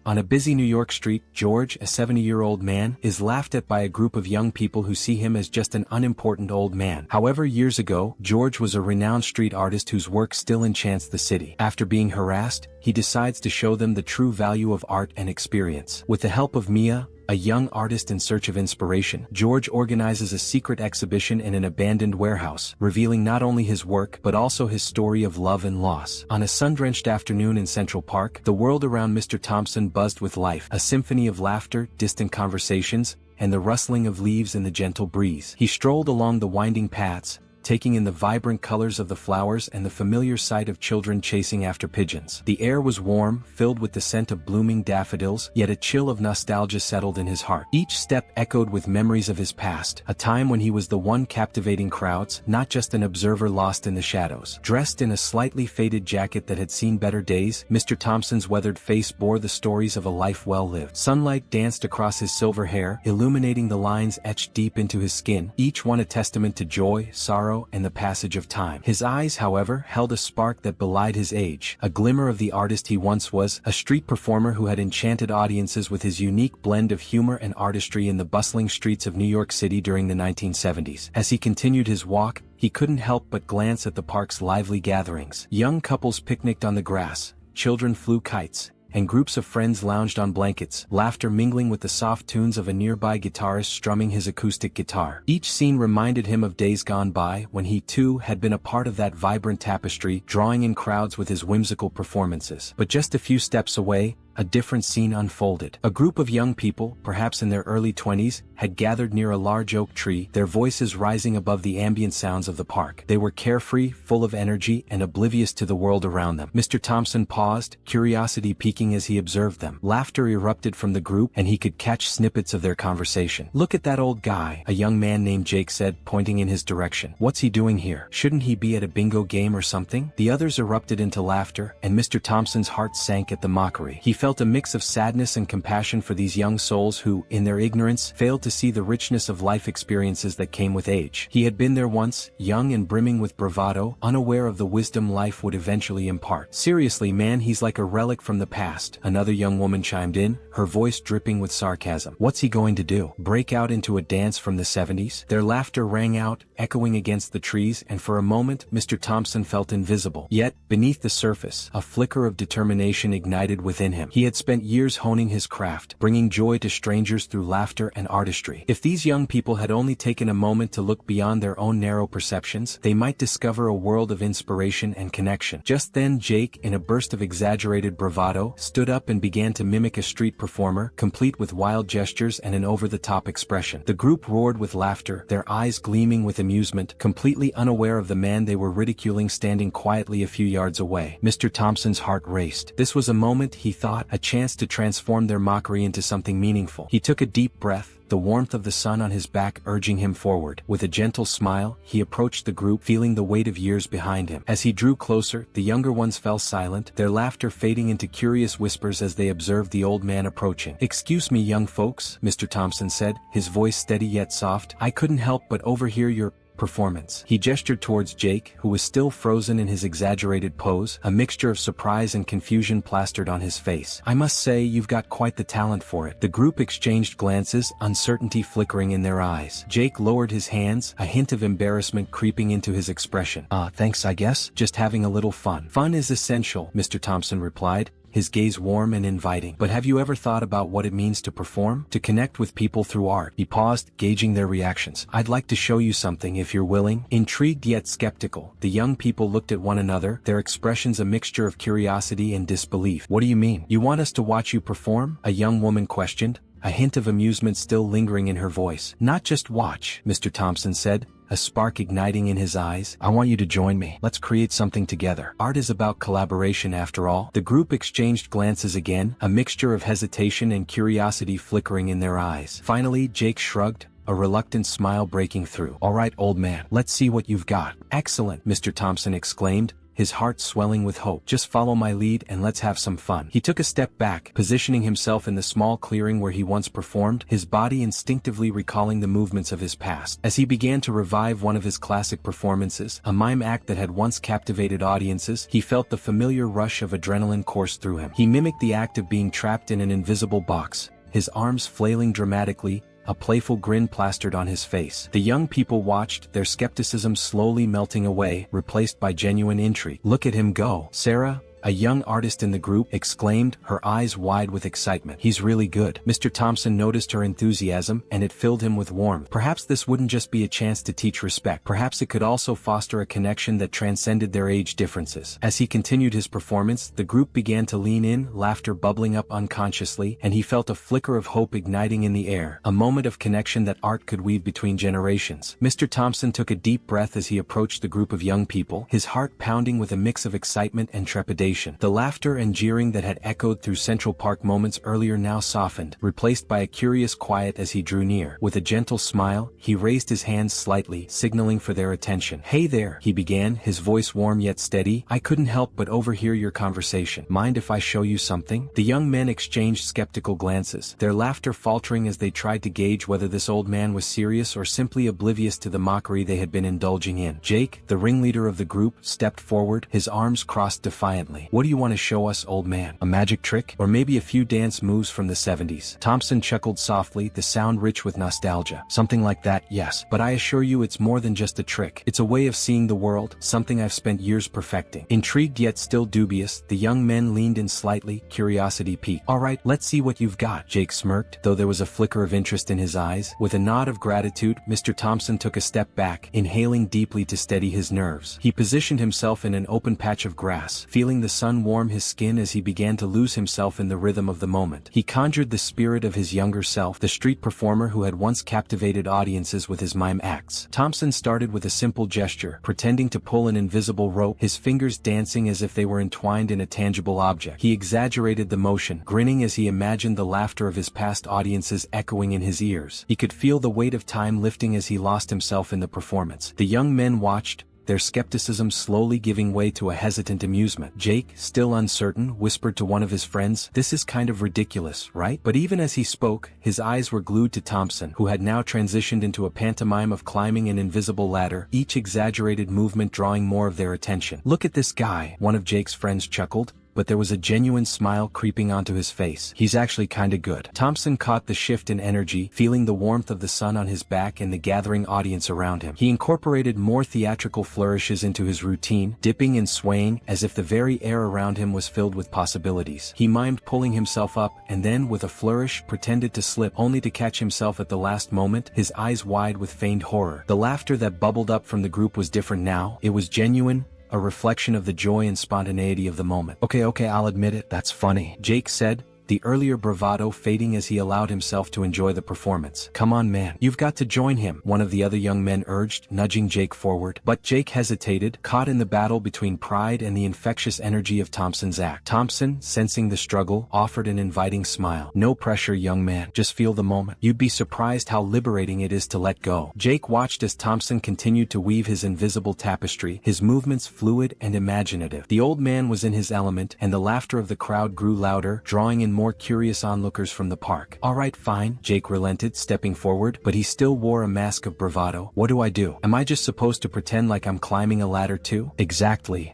On a busy New York street, George, a 70-year-old man, is laughed at by a group of young people who see him as just an unimportant old man. However, years ago, George was a renowned street artist whose work still enchants the city. After being harassed, he decides to show them the true value of art and experience. With the help of Mia, a young artist in search of inspiration, George organizes a secret exhibition in an abandoned warehouse, revealing not only his work but also his story of love and loss. On a sun-drenched afternoon in Central Park, the world around Mr. Thompson buzzed with life, a symphony of laughter, distant conversations, and the rustling of leaves in the gentle breeze. He strolled along the winding paths, taking in the vibrant colors of the flowers and the familiar sight of children chasing after pigeons. The air was warm, filled with the scent of blooming daffodils, yet a chill of nostalgia settled in his heart. Each step echoed with memories of his past, a time when he was the one captivating crowds, not just an observer lost in the shadows. Dressed in a slightly faded jacket that had seen better days, Mr. Thompson's weathered face bore the stories of a life well lived. Sunlight danced across his silver hair, illuminating the lines etched deep into his skin, each one a testament to joy, sorrow, and the passage of time. His eyes, however, held a spark that belied his age, a glimmer of the artist he once was, a street performer who had enchanted audiences with his unique blend of humor and artistry in the bustling streets of New York City during the 1970s. As he continued his walk, he couldn't help but glance at the park's lively gatherings. Young couples picnicked on the grass, children flew kites, and groups of friends lounged on blankets, laughter mingling with the soft tunes of a nearby guitarist strumming his acoustic guitar. Each scene reminded him of days gone by when he too had been a part of that vibrant tapestry, drawing in crowds with his whimsical performances. But just a few steps away, a different scene unfolded. A group of young people, perhaps in their early 20s, had gathered near a large oak tree, their voices rising above the ambient sounds of the park. They were carefree, full of energy, and oblivious to the world around them. Mr. Thompson paused, curiosity piquing as he observed them. Laughter erupted from the group, and he could catch snippets of their conversation. "Look at that old guy," a young man named Jake said, pointing in his direction. "What's he doing here? Shouldn't he be at a bingo game or something?" The others erupted into laughter, and Mr. Thompson's heart sank at the mockery. He felt a mix of sadness and compassion for these young souls who, in their ignorance, failed to see the richness of life experiences that came with age. He had been there once, young and brimming with bravado, unaware of the wisdom life would eventually impart. "Seriously, man, he's like a relic from the past," another young woman chimed in, her voice dripping with sarcasm. "What's he going to do? Break out into a dance from the 70s? Their laughter rang out, echoing against the trees, and for a moment, Mr. Thompson felt invisible. Yet, beneath the surface, a flicker of determination ignited within him. He had spent years honing his craft, bringing joy to strangers through laughter and artistry. If these young people had only taken a moment to look beyond their own narrow perceptions, they might discover a world of inspiration and connection. Just then, Jake, in a burst of exaggerated bravado, stood up and began to mimic a street performer, complete with wild gestures and an over-the-top expression. The group roared with laughter, their eyes gleaming with amusement, completely unaware of the man they were ridiculing standing quietly a few yards away. Mr. Thompson's heart raced. This was a moment, he thought, a chance to transform their mockery into something meaningful. He took a deep breath, the warmth of the sun on his back urging him forward. With a gentle smile, he approached the group, feeling the weight of years behind him. As he drew closer, the younger ones fell silent, their laughter fading into curious whispers as they observed the old man approaching. "Excuse me, young folks," Mr. Thompson said, his voice steady yet soft. "I couldn't help but overhear your performance." He gestured towards Jake, who was still frozen in his exaggerated pose, a mixture of surprise and confusion plastered on his face. "I must say, you've got quite the talent for it." The group exchanged glances, uncertainty flickering in their eyes. Jake lowered his hands, a hint of embarrassment creeping into his expression. Thanks I guess. Just having a little fun." "Fun is essential," Mr. Thompson replied, his gaze warm and inviting. "But have you ever thought about what it means to perform? To connect with people through art?" He paused, gauging their reactions. "I'd like to show you something if you're willing." Intrigued yet skeptical, the young people looked at one another, their expressions a mixture of curiosity and disbelief. "What do you mean? You want us to watch you perform?" a young woman questioned, a hint of amusement still lingering in her voice. "Not just watch," Mr. Thompson said, a spark igniting in his eyes. "I want you to join me. Let's create something together. Art is about collaboration after all." The group exchanged glances again, a mixture of hesitation and curiosity flickering in their eyes. Finally, Jake shrugged, a reluctant smile breaking through. "All right, old man, let's see what you've got." "Excellent," Mr. Thompson exclaimed, his heart swelling with hope. Just follow my lead and let's have some fun. He took a step back, positioning himself in the small clearing where he once performed, his body instinctively recalling the movements of his past. As he began to revive one of his classic performances, a mime act that had once captivated audiences, he felt the familiar rush of adrenaline course through him. He mimicked the act of being trapped in an invisible box, his arms flailing dramatically, a playful grin plastered on his face. The young people watched, their skepticism slowly melting away, replaced by genuine intrigue. "Look at him go." Sarah, a young artist in the group, exclaimed, her eyes wide with excitement. "He's really good." Mr. Thompson noticed her enthusiasm, and it filled him with warmth. Perhaps this wouldn't just be a chance to teach respect. Perhaps it could also foster a connection that transcended their age differences. As he continued his performance, the group began to lean in, laughter bubbling up unconsciously, and he felt a flicker of hope igniting in the air, a moment of connection that art could weave between generations. Mr. Thompson took a deep breath as he approached the group of young people, his heart pounding with a mix of excitement and trepidation. The laughter and jeering that had echoed through Central Park moments earlier now softened, replaced by a curious quiet as he drew near. With a gentle smile, he raised his hands slightly, signaling for their attention. "Hey there," he began, his voice warm yet steady. "I couldn't help but overhear your conversation. Mind if I show you something?" The young men exchanged skeptical glances, their laughter faltering as they tried to gauge whether this old man was serious or simply oblivious to the mockery they had been indulging in. Jake, the ringleader of the group, stepped forward, his arms crossed defiantly. "What do you want to show us, old man? A magic trick? Or maybe a few dance moves from the 70s? Thompson chuckled softly, the sound rich with nostalgia. "Something like that, yes. But I assure you it's more than just a trick. It's a way of seeing the world, something I've spent years perfecting." Intrigued yet still dubious, the young men leaned in slightly, curiosity piqued. "All right, let's see what you've got." Jake smirked, though there was a flicker of interest in his eyes. With a nod of gratitude, Mr. Thompson took a step back, inhaling deeply to steady his nerves. He positioned himself in an open patch of grass, feeling the sun warm his skin as he began to lose himself in the rhythm of the moment. He conjured the spirit of his younger self, the street performer who had once captivated audiences with his mime acts. Thompson started with a simple gesture, pretending to pull an invisible rope, his fingers dancing as if they were entwined in a tangible object. He exaggerated the motion, grinning as he imagined the laughter of his past audiences echoing in his ears. He could feel the weight of time lifting as he lost himself in the performance. The young men watched, their skepticism slowly giving way to a hesitant amusement. Jake, still uncertain, whispered to one of his friends, "This is kind of ridiculous, right?" But even as he spoke, his eyes were glued to Thompson, who had now transitioned into a pantomime of climbing an invisible ladder, each exaggerated movement drawing more of their attention. "Look at this guy," one of Jake's friends chuckled, but there was a genuine smile creeping onto his face. "He's actually kinda good." Thompson caught the shift in energy, feeling the warmth of the sun on his back and the gathering audience around him. He incorporated more theatrical flourishes into his routine, dipping and swaying as if the very air around him was filled with possibilities. He mimed pulling himself up, and then, with a flourish, pretended to slip, only to catch himself at the last moment, his eyes wide with feigned horror. The laughter that bubbled up from the group was different now. It was genuine, a reflection of the joy and spontaneity of the moment. Okay, I'll admit it, that's funny," Jake said, the earlier bravado fading as he allowed himself to enjoy the performance. "Come on, man, you've got to join him," one of the other young men urged, nudging Jake forward. But Jake hesitated, caught in the battle between pride and the infectious energy of Thompson's act. Thompson, sensing the struggle, offered an inviting smile. "No pressure, young man, just feel the moment. You'd be surprised how liberating it is to let go." Jake watched as Thompson continued to weave his invisible tapestry, his movements fluid and imaginative. The old man was in his element, and the laughter of the crowd grew louder, drawing in more curious onlookers from the park. "All right, fine," Jake relented, stepping forward, but he still wore a mask of bravado. "What do I do? Am I just supposed to pretend like I'm climbing a ladder too?" "Exactly."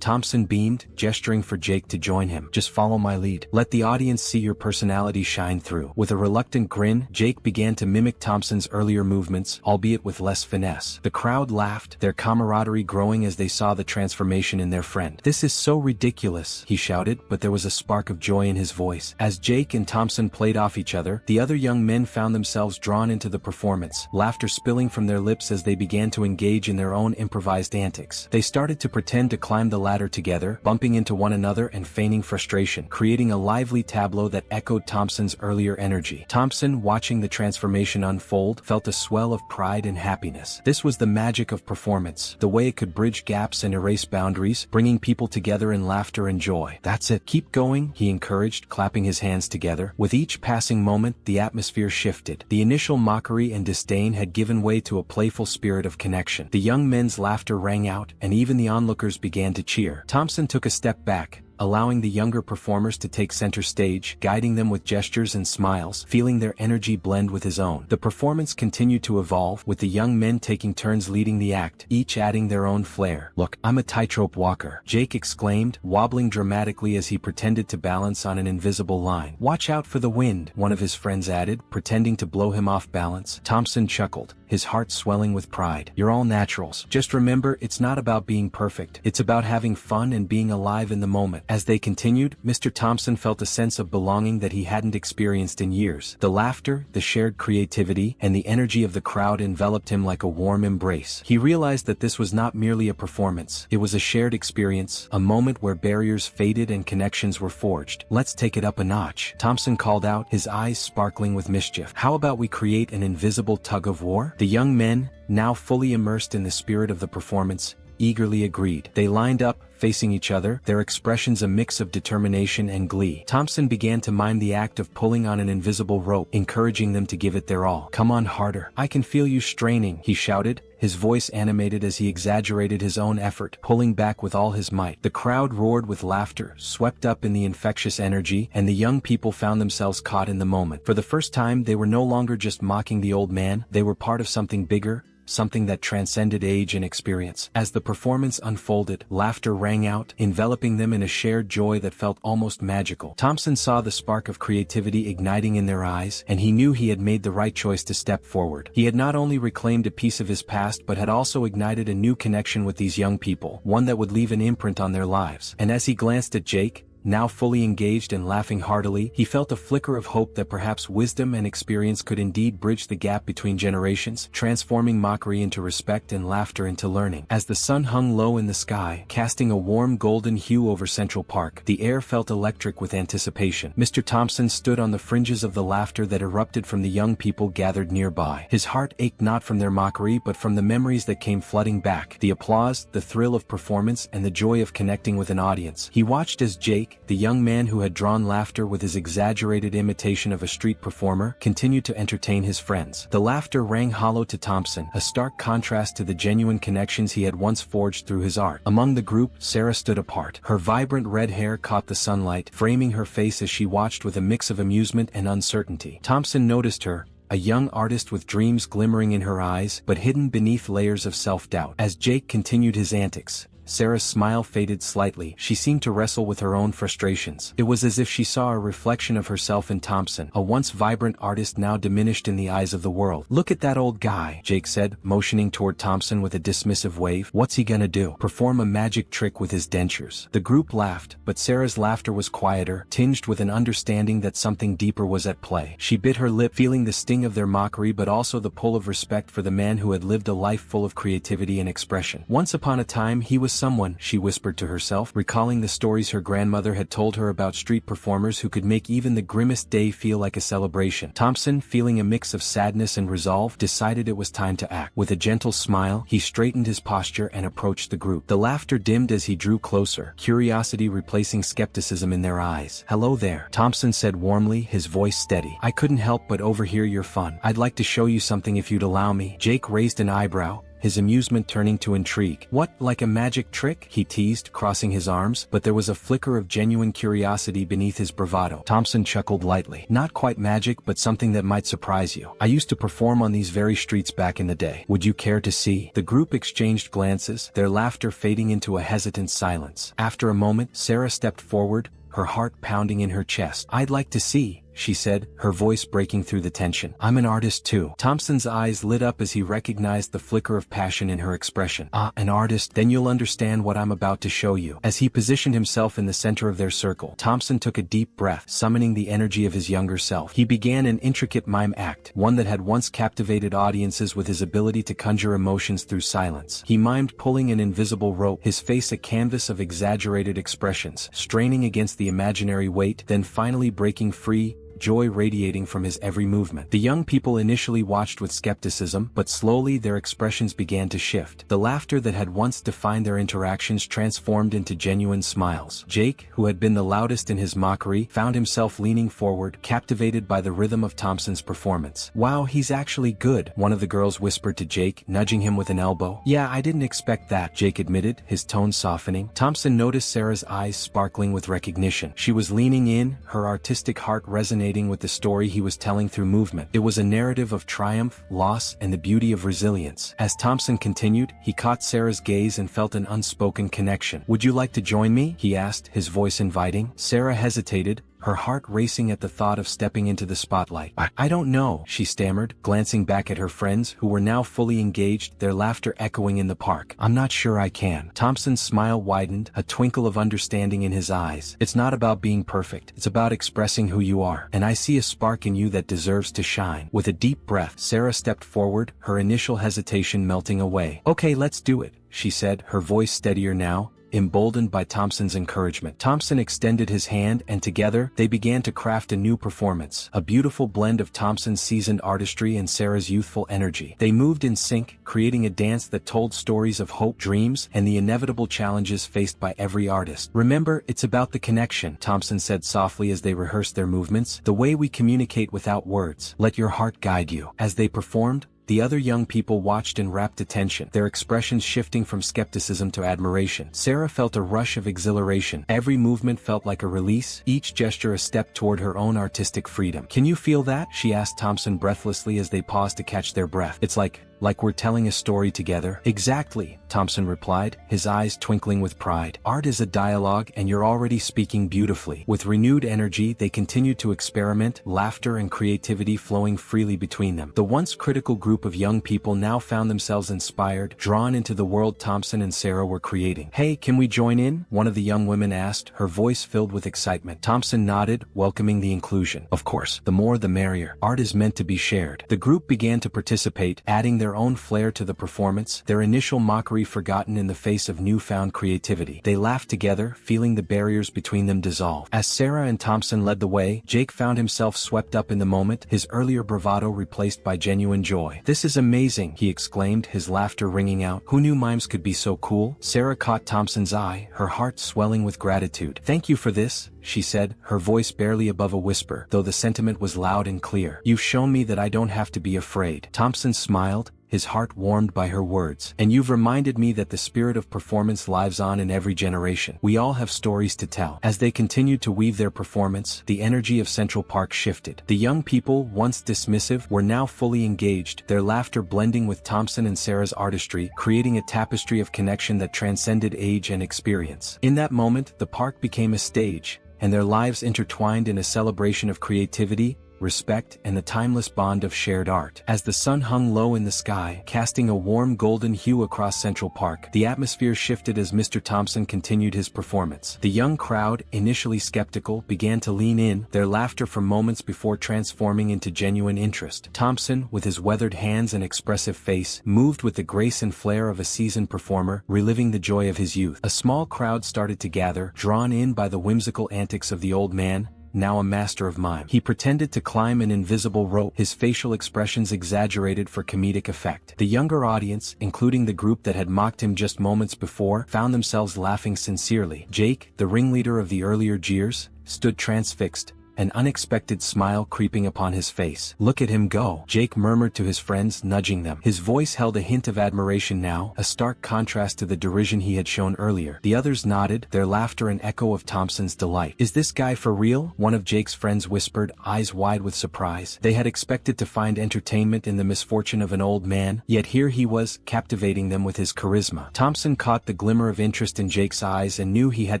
Thompson beamed, gesturing for Jake to join him. "Just follow my lead. Let the audience see your personality shine through." With a reluctant grin, Jake began to mimic Thompson's earlier movements, albeit with less finesse. The crowd laughed, their camaraderie growing as they saw the transformation in their friend. "This is so ridiculous," he shouted, but there was a spark of joy in his voice. As Jake and Thompson played off each other, the other young men found themselves drawn into the performance, laughter spilling from their lips as they began to engage in their own improvised antics. They started to pretend to climb the ladder together, bumping into one another and feigning frustration, creating a lively tableau that echoed Thompson's earlier energy. Thompson, watching the transformation unfold, felt a swell of pride and happiness. This was the magic of performance, the way it could bridge gaps and erase boundaries, bringing people together in laughter and joy. "That's it, keep going," he encouraged, clapping his hands together. With each passing moment, the atmosphere shifted. The initial mockery and disdain had given way to a playful spirit of connection. The young men's laughter rang out, and even the onlookers began to cheer. cheer. Thompson took a step back, allowing the younger performers to take center stage, guiding them with gestures and smiles, feeling their energy blend with his own. The performance continued to evolve, with the young men taking turns leading the act, each adding their own flair. "Look, I'm a tightrope walker," Jake exclaimed, wobbling dramatically as he pretended to balance on an invisible line. "Watch out for the wind," one of his friends added, pretending to blow him off balance. Thompson chuckled, his heart swelling with pride. "You're all naturals. Just remember, it's not about being perfect. It's about having fun and being alive in the moment." As they continued, Mr. Thompson felt a sense of belonging that he hadn't experienced in years. The laughter, the shared creativity, and the energy of the crowd enveloped him like a warm embrace. He realized that this was not merely a performance. It was a shared experience, a moment where barriers faded and connections were forged. "Let's take it up a notch," Thompson called out, his eyes sparkling with mischief. "How about we create an invisible tug of war?" The young men, now fully immersed in the spirit of the performance, eagerly agreed. They lined up, facing each other, their expressions a mix of determination and glee. Thompson began to mime the act of pulling on an invisible rope, encouraging them to give it their all. "Come on harder. I can feel you straining," he shouted, his voice animated as he exaggerated his own effort, pulling back with all his might. The crowd roared with laughter, swept up in the infectious energy, and the young people found themselves caught in the moment. For the first time, they were no longer just mocking the old man, they were part of something bigger, something that transcended age and experience. As the performance unfolded, laughter rang out, enveloping them in a shared joy that felt almost magical. Thompson saw the spark of creativity igniting in their eyes, and he knew he had made the right choice to step forward. He had not only reclaimed a piece of his past but had also ignited a new connection with these young people, one that would leave an imprint on their lives. And as he glanced at Jake, now fully engaged and laughing heartily, he felt a flicker of hope that perhaps wisdom and experience could indeed bridge the gap between generations, transforming mockery into respect and laughter into learning. As the sun hung low in the sky, casting a warm golden hue over Central Park, the air felt electric with anticipation. Mr. Thompson stood on the fringes of the laughter that erupted from the young people gathered nearby. His heart ached not from their mockery but from the memories that came flooding back, the applause, the thrill of performance, and the joy of connecting with an audience. He watched as Jake, the young man who had drawn laughter with his exaggerated imitation of a street performer, continued to entertain his friends. The laughter rang hollow to Thompson, a stark contrast to the genuine connections he had once forged through his art. Among the group, Sarah stood apart. Her vibrant red hair caught the sunlight, framing her face as she watched with a mix of amusement and uncertainty. Thompson noticed her, a young artist with dreams glimmering in her eyes, but hidden beneath layers of self-doubt. As Jake continued his antics, Sarah's smile faded slightly. She seemed to wrestle with her own frustrations. It was as if she saw a reflection of herself in Thompson, a once vibrant artist now diminished in the eyes of the world. "Look at that old guy," Jake said, motioning toward Thompson with a dismissive wave. "What's he gonna do? Perform a magic trick with his dentures?" The group laughed, but Sarah's laughter was quieter, tinged with an understanding that something deeper was at play. She bit her lip, feeling the sting of their mockery but also the pull of respect for the man who had lived a life full of creativity and expression. "Once upon a time he was someone," she whispered to herself, recalling the stories her grandmother had told her about street performers who could make even the grimmest day feel like a celebration. Thompson, feeling a mix of sadness and resolve, decided it was time to act. With a gentle smile, he straightened his posture and approached the group. The laughter dimmed as he drew closer, curiosity replacing skepticism in their eyes. "Hello there," Thompson said warmly, his voice steady. "I couldn't help but overhear your fun. I'd like to show you something if you'd allow me." Jake raised an eyebrow, his amusement turning to intrigue. "What, like a magic trick?" he teased, crossing his arms, but there was a flicker of genuine curiosity beneath his bravado. Thompson chuckled lightly. "Not quite magic, but something that might surprise you. I used to perform on these very streets back in the day. Would you care to see?" The group exchanged glances, their laughter fading into a hesitant silence. After a moment, Sarah stepped forward, her heart pounding in her chest. "I'd like to see," she said, her voice breaking through the tension. "I'm an artist too." Thompson's eyes lit up as he recognized the flicker of passion in her expression. "Ah, an artist? Then you'll understand what I'm about to show you." As he positioned himself in the center of their circle, Thompson took a deep breath, summoning the energy of his younger self. He began an intricate mime act, one that had once captivated audiences with his ability to conjure emotions through silence. He mimed pulling an invisible rope, his face a canvas of exaggerated expressions, straining against the imaginary weight, then finally breaking free, joy radiating from his every movement. The young people initially watched with skepticism, but slowly their expressions began to shift. The laughter that had once defined their interactions transformed into genuine smiles. Jake, who had been the loudest in his mockery, found himself leaning forward, captivated by the rhythm of Thompson's performance. "Wow, he's actually good," one of the girls whispered to Jake, nudging him with an elbow. "Yeah, I didn't expect that," Jake admitted, his tone softening. Thompson noticed Sarah's eyes sparkling with recognition. She was leaning in, her artistic heart resonating with the story he was telling through movement. It was a narrative of triumph, loss, and the beauty of resilience. As Thompson continued, he caught Sarah's gaze and felt an unspoken connection. "Would you like to join me?" he asked, his voice inviting. Sarah hesitated, her heart racing at the thought of stepping into the spotlight. I don't know," she stammered, glancing back at her friends who were now fully engaged, their laughter echoing in the park. "I'm not sure I can." Thompson's smile widened, a twinkle of understanding in his eyes. "It's not about being perfect. It's about expressing who you are. And I see a spark in you that deserves to shine." With a deep breath, Sarah stepped forward, her initial hesitation melting away. "Okay, let's do it," she said, her voice steadier now, emboldened by Thompson's encouragement. Thompson extended his hand and together, they began to craft a new performance, a beautiful blend of Thompson's seasoned artistry and Sarah's youthful energy. They moved in sync, creating a dance that told stories of hope, dreams, and the inevitable challenges faced by every artist. "Remember, it's about the connection," Thompson said softly as they rehearsed their movements, "the way we communicate without words. Let your heart guide you." As they performed, the other young people watched in rapt attention, their expressions shifting from skepticism to admiration. Sarah felt a rush of exhilaration. Every movement felt like a release, each gesture a step toward her own artistic freedom. "Can you feel that?" she asked Thompson breathlessly as they paused to catch their breath. "It's like we're telling a story together." "Exactly," Thompson replied, his eyes twinkling with pride. "Art is a dialogue and you're already speaking beautifully." With renewed energy, they continued to experiment, laughter and creativity flowing freely between them. The once critical group of young people now found themselves inspired, drawn into the world Thompson and Sarah were creating. "Hey, can we join in?" one of the young women asked, her voice filled with excitement. Thompson nodded, welcoming the inclusion. "Of course, the more the merrier. Art is meant to be shared." The group began to participate, adding their own flair to the performance, their initial mockery forgotten in the face of newfound creativity. They laughed together, feeling the barriers between them dissolve. As Sarah and Thompson led the way, Jake found himself swept up in the moment, his earlier bravado replaced by genuine joy. "This is amazing," he exclaimed, his laughter ringing out. "Who knew mimes could be so cool?" Sarah caught Thompson's eye, her heart swelling with gratitude. "Thank you for this," she said, her voice barely above a whisper, though the sentiment was loud and clear. "You've shown me that I don't have to be afraid." Thompson smiled, his heart warmed by her words. "And you've reminded me that the spirit of performance lives on in every generation. We all have stories to tell." As they continued to weave their performance, the energy of Central Park shifted. The young people, once dismissive, were now fully engaged, their laughter blending with Thompson and Sarah's artistry, creating a tapestry of connection that transcended age and experience. In that moment, the park became a stage, and their lives intertwined in a celebration of creativity, respect, and the timeless bond of shared art. As the sun hung low in the sky, casting a warm golden hue across Central Park, the atmosphere shifted as Mr. Thompson continued his performance. The young crowd, initially skeptical, began to lean in, their laughter for moments before transforming into genuine interest. Thompson, with his weathered hands and expressive face, moved with the grace and flair of a seasoned performer, reliving the joy of his youth. A small crowd started to gather, drawn in by the whimsical antics of the old man, now a master of mime. He pretended to climb an invisible rope, his facial expressions exaggerated for comedic effect. The younger audience, including the group that had mocked him just moments before, found themselves laughing sincerely. Jake, the ringleader of the earlier jeers, stood transfixed, an unexpected smile creeping upon his face. "Look at him go," Jake murmured to his friends, nudging them. His voice held a hint of admiration now, a stark contrast to the derision he had shown earlier. The others nodded, their laughter an echo of Thompson's delight. "Is this guy for real?" one of Jake's friends whispered, eyes wide with surprise. They had expected to find entertainment in the misfortune of an old man, yet here he was, captivating them with his charisma. Thompson caught the glimmer of interest in Jake's eyes and knew he had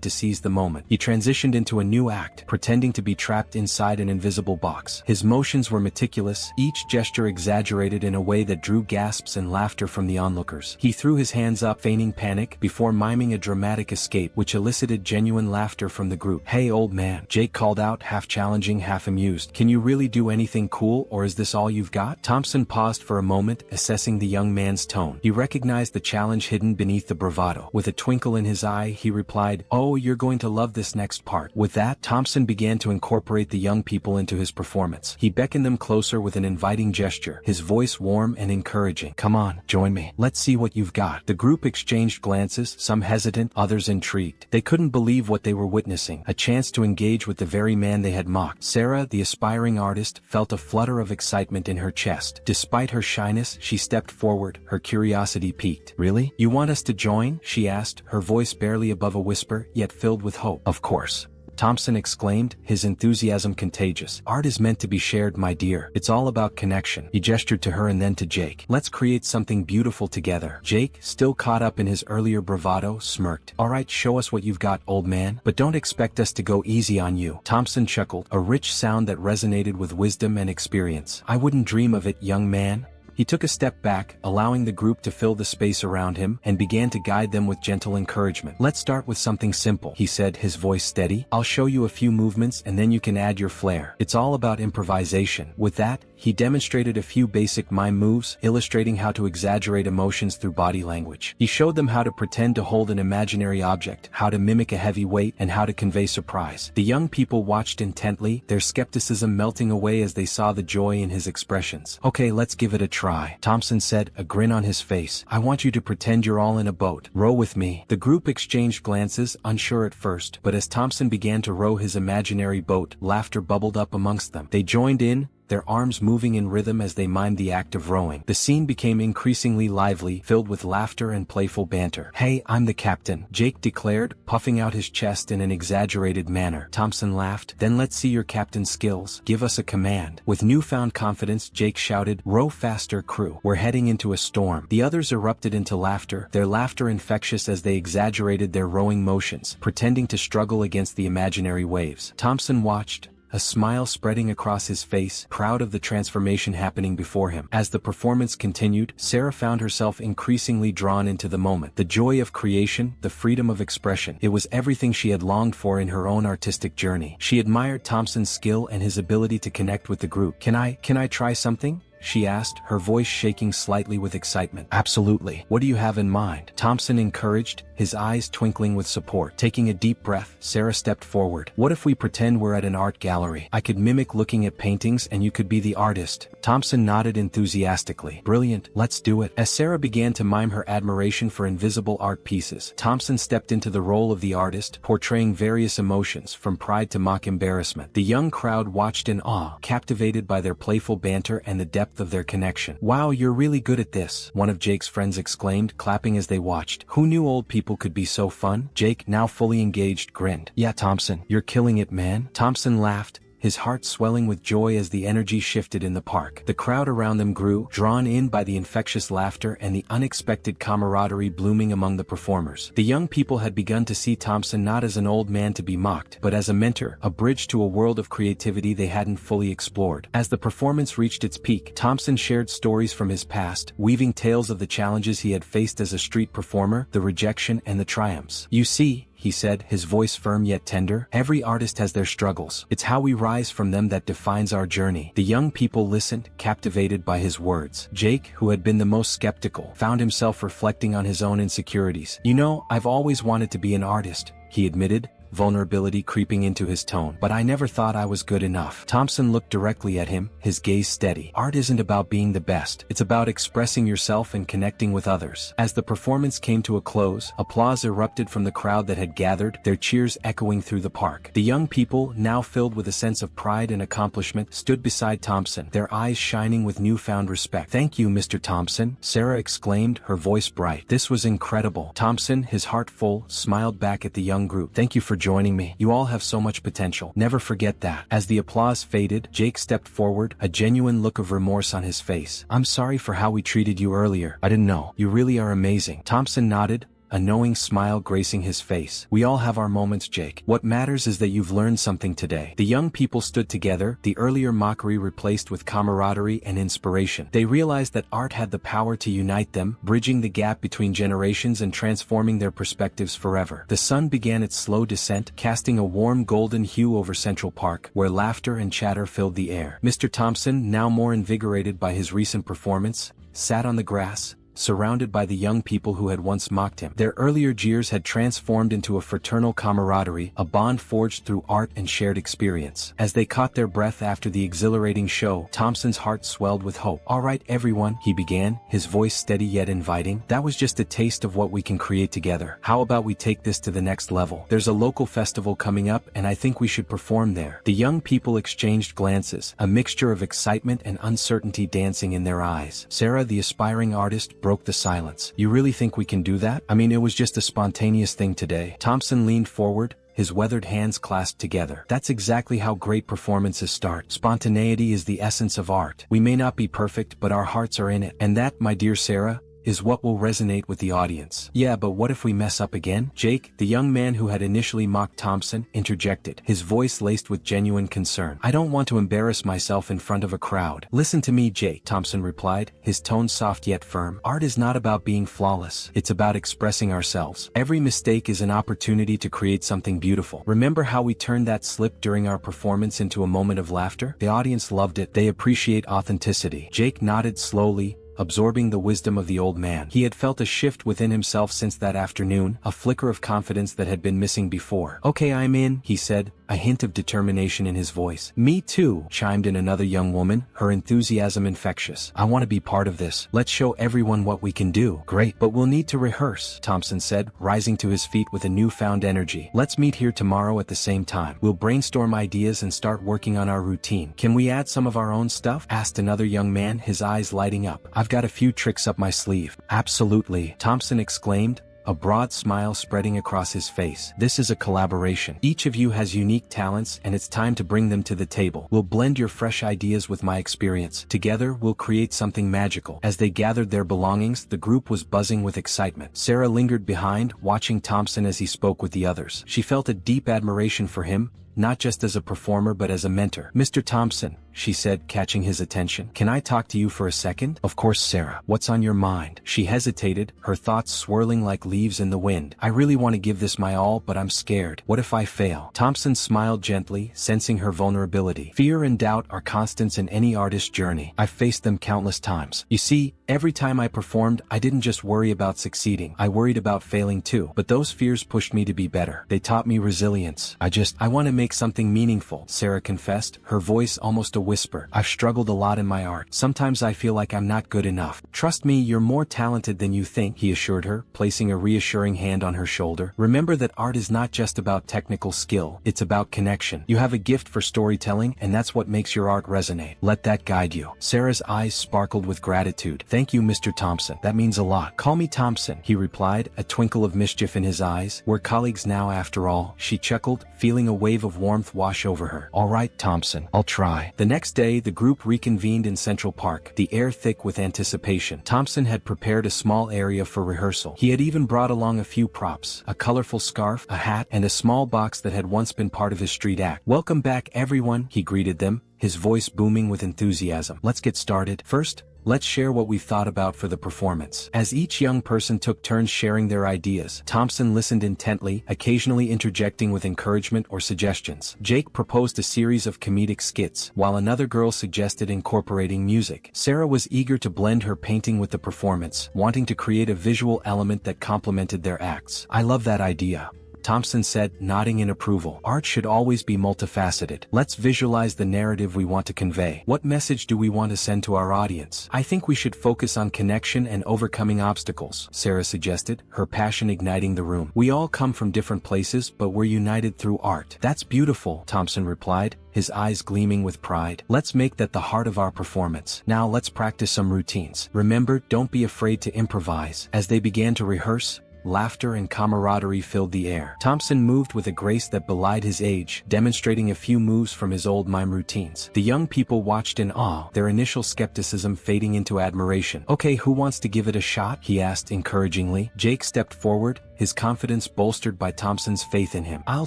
to seize the moment. He transitioned into a new act, pretending to be trapped inside an invisible box. His motions were meticulous, each gesture exaggerated in a way that drew gasps and laughter from the onlookers. He threw his hands up, feigning panic, before miming a dramatic escape, which elicited genuine laughter from the group. "Hey, old man," Jake called out, half challenging, half amused. "Can you really do anything cool, or is this all you've got?" Thompson paused for a moment, assessing the young man's tone. He recognized the challenge hidden beneath the bravado. With a twinkle in his eye, he replied, "Oh, you're going to love this next part." With that, Thompson began to incorporate incorporate the young people into his performance. He beckoned them closer with an inviting gesture, his voice warm and encouraging. "Come on, join me. Let's see what you've got." The group exchanged glances, some hesitant, others intrigued. They couldn't believe what they were witnessing, a chance to engage with the very man they had mocked. Sarah, the aspiring artist, felt a flutter of excitement in her chest. Despite her shyness, she stepped forward, her curiosity piqued. "Really? You want us to join?" she asked, her voice barely above a whisper, yet filled with hope. "Of course," Thompson exclaimed, his enthusiasm contagious. "Art is meant to be shared, my dear. It's all about connection." He gestured to her and then to Jake. "Let's create something beautiful together." Jake, still caught up in his earlier bravado, smirked. "All right, show us what you've got, old man. But don't expect us to go easy on you." Thompson chuckled, a rich sound that resonated with wisdom and experience. "I wouldn't dream of it, young man." He took a step back, allowing the group to fill the space around him, and began to guide them with gentle encouragement. "Let's start with something simple," he said, his voice steady. "I'll show you a few movements and then you can add your flair. It's all about improvisation." With that, he demonstrated a few basic mime moves, illustrating how to exaggerate emotions through body language. He showed them how to pretend to hold an imaginary object, how to mimic a heavy weight, and how to convey surprise. The young people watched intently, their skepticism melting away as they saw the joy in his expressions. "Okay, let's give it a try," Thompson said, a grin on his face. "I want you to pretend you're all in a boat. Row with me." The group exchanged glances, unsure at first, but as Thompson began to row his imaginary boat, laughter bubbled up amongst them. They joined in, their arms moving in rhythm as they mimed the act of rowing. The scene became increasingly lively, filled with laughter and playful banter. "Hey, I'm the captain," Jake declared, puffing out his chest in an exaggerated manner. Thompson laughed. "Then let's see your captain's skills. Give us a command." With newfound confidence, Jake shouted, "Row faster, crew. We're heading into a storm." The others erupted into laughter, their laughter infectious as they exaggerated their rowing motions, pretending to struggle against the imaginary waves. Thompson watched, a smile spreading across his face, proud of the transformation happening before him. As the performance continued, Sarah found herself increasingly drawn into the moment. The joy of creation, the freedom of expression. It was everything she had longed for in her own artistic journey. She admired Thompson's skill and his ability to connect with the group. Can I try something?" she asked, her voice shaking slightly with excitement. "Absolutely. What do you have in mind?" Thompson encouraged, his eyes twinkling with support. Taking a deep breath, Sarah stepped forward. "What if we pretend we're at an art gallery? I could mimic looking at paintings and you could be the artist." Thompson nodded enthusiastically. "Brilliant, let's do it." As Sarah began to mime her admiration for invisible art pieces, Thompson stepped into the role of the artist, portraying various emotions, from pride to mock embarrassment. The young crowd watched in awe, captivated by their playful banter and the depth of their connection. "Wow, you're really good at this," one of Jake's friends exclaimed, clapping as they watched. "Who knew old people could be so fun?" Jake, now fully engaged, grinned. "Yeah, Thompson, you're killing it, man." Thompson laughed, his heart swelling with joy as the energy shifted in the park. The crowd around them grew, drawn in by the infectious laughter and the unexpected camaraderie blooming among the performers. The young people had begun to see Thompson not as an old man to be mocked, but as a mentor, a bridge to a world of creativity they hadn't fully explored. As the performance reached its peak, Thompson shared stories from his past, weaving tales of the challenges he had faced as a street performer, the rejection and the triumphs. "You see," he said, his voice firm yet tender, "every artist has their struggles. It's how we rise from them that defines our journey." The young people listened, captivated by his words. Jake, who had been the most skeptical, found himself reflecting on his own insecurities. "You know, I've always wanted to be an artist," he admitted, vulnerability creeping into his tone. "But I never thought I was good enough." Thompson looked directly at him, his gaze steady. "Art isn't about being the best. It's about expressing yourself and connecting with others." As the performance came to a close, applause erupted from the crowd that had gathered, their cheers echoing through the park. The young people, now filled with a sense of pride and accomplishment, stood beside Thompson, their eyes shining with newfound respect. "Thank you, Mr. Thompson," Sarah exclaimed, her voice bright. "This was incredible." Thompson, his heart full, smiled back at the young group. "Thank you for joining me. You all have so much potential. Never forget that." As the applause faded, Jake stepped forward, a genuine look of remorse on his face. "I'm sorry for how we treated you earlier. I didn't know. You really are amazing." Thompson nodded, a knowing smile gracing his face. "We all have our moments, Jake. What matters is that you've learned something today." The young people stood together, the earlier mockery replaced with camaraderie and inspiration. They realized that art had the power to unite them, bridging the gap between generations and transforming their perspectives forever. The sun began its slow descent, casting a warm golden hue over Central Park, where laughter and chatter filled the air. Mr. Thompson, now more invigorated by his recent performance, sat on the grass, surrounded by the young people who had once mocked him. Their earlier jeers had transformed into a fraternal camaraderie, a bond forged through art and shared experience. As they caught their breath after the exhilarating show, Thompson's heart swelled with hope. "All right, everyone," he began, his voice steady yet inviting. "That was just a taste of what we can create together. How about we take this to the next level? There's a local festival coming up, and I think we should perform there." The young people exchanged glances, a mixture of excitement and uncertainty dancing in their eyes. Sarah, the aspiring artist, broke the silence. "You really think we can do that? I mean, it was just a spontaneous thing today." Thompson leaned forward, his weathered hands clasped together. "That's exactly how great performances start. Spontaneity is the essence of art. We may not be perfect, but our hearts are in it. And that, my dear Sarah, is what will resonate with the audience." "Yeah, but what if we mess up again?" Jake, the young man who had initially mocked Thompson, interjected, his voice laced with genuine concern. "I don't want to embarrass myself in front of a crowd." "Listen to me, Jake," Thompson replied, his tone soft yet firm. "Art is not about being flawless. It's about expressing ourselves. Every mistake is an opportunity to create something beautiful. Remember how we turned that slip during our performance into a moment of laughter? The audience loved it. They appreciate authenticity." Jake nodded slowly, absorbing the wisdom of the old man. He had felt a shift within himself since that afternoon, a flicker of confidence that had been missing before. "Okay, I'm in," he said, a hint of determination in his voice. "Me too," chimed in another young woman, her enthusiasm infectious. "I want to be part of this. Let's show everyone what we can do." "Great, but we'll need to rehearse," Thompson said, rising to his feet with a newfound energy. "Let's meet here tomorrow at the same time. We'll brainstorm ideas and start working on our routine." "Can we add some of our own stuff?" asked another young man, his eyes lighting up. "I've got a few tricks up my sleeve." "Absolutely," Thompson exclaimed, a broad smile spreading across his face. "This is a collaboration. Each of you has unique talents, and it's time to bring them to the table. We'll blend your fresh ideas with my experience. Together, we'll create something magical." As they gathered their belongings, the group was buzzing with excitement. Sarah lingered behind, watching Thompson as he spoke with the others. She felt a deep admiration for him, not just as a performer but as a mentor. "Mr. Thompson," she said, catching his attention, "can I talk to you for a second?" "Of course, Sarah. What's on your mind?" She hesitated, her thoughts swirling like leaves in the wind. "I really want to give this my all, but I'm scared. What if I fail?" Thompson smiled gently, sensing her vulnerability. "Fear and doubt are constants in any artist's journey. I've faced them countless times. You see, every time I performed, I didn't just worry about succeeding. I worried about failing too. But those fears pushed me to be better. They taught me resilience. I want to make something meaningful," Sarah confessed, her voice almost a whisper. "I've struggled a lot in my art. Sometimes I feel like I'm not good enough." "Trust me, you're more talented than you think," he assured her, placing a reassuring hand on her shoulder. "Remember that art is not just about technical skill, it's about connection. You have a gift for storytelling, and that's what makes your art resonate. Let that guide you." Sarah's eyes sparkled with gratitude. "Thank you, Mr. Thompson. That means a lot." "Call me Thompson," he replied, a twinkle of mischief in his eyes. "We're colleagues now after all." She chuckled, feeling a wave of warmth wash over her. "All right, Thompson, I'll try." The next day, the group reconvened in Central Park, the air thick with anticipation. Thompson had prepared a small area for rehearsal. He had even brought along a few props, a colorful scarf, a hat, and a small box that had once been part of his street act. "Welcome back, everyone," he greeted them, his voice booming with enthusiasm. "Let's get started. First, let's share what we've thought about for the performance." As each young person took turns sharing their ideas, Thompson listened intently, occasionally interjecting with encouragement or suggestions. Jake proposed a series of comedic skits, while another girl suggested incorporating music. Sarah was eager to blend her painting with the performance, wanting to create a visual element that complemented their acts. "I love that idea," Thompson said, nodding in approval. "Art should always be multifaceted. Let's visualize the narrative we want to convey. What message do we want to send to our audience?" "I think we should focus on connection and overcoming obstacles," Sarah suggested, her passion igniting the room. "We all come from different places, but we're united through art." "That's beautiful," Thompson replied, his eyes gleaming with pride. "Let's make that the heart of our performance. Now let's practice some routines. Remember, don't be afraid to improvise." As they began to rehearse, laughter and camaraderie filled the air. Thompson moved with a grace that belied his age, demonstrating a few moves from his old mime routines. The young people watched in awe, their initial skepticism fading into admiration. "Okay, who wants to give it a shot?" he asked encouragingly. Jake stepped forward, his confidence bolstered by Thompson's faith in him. "I'll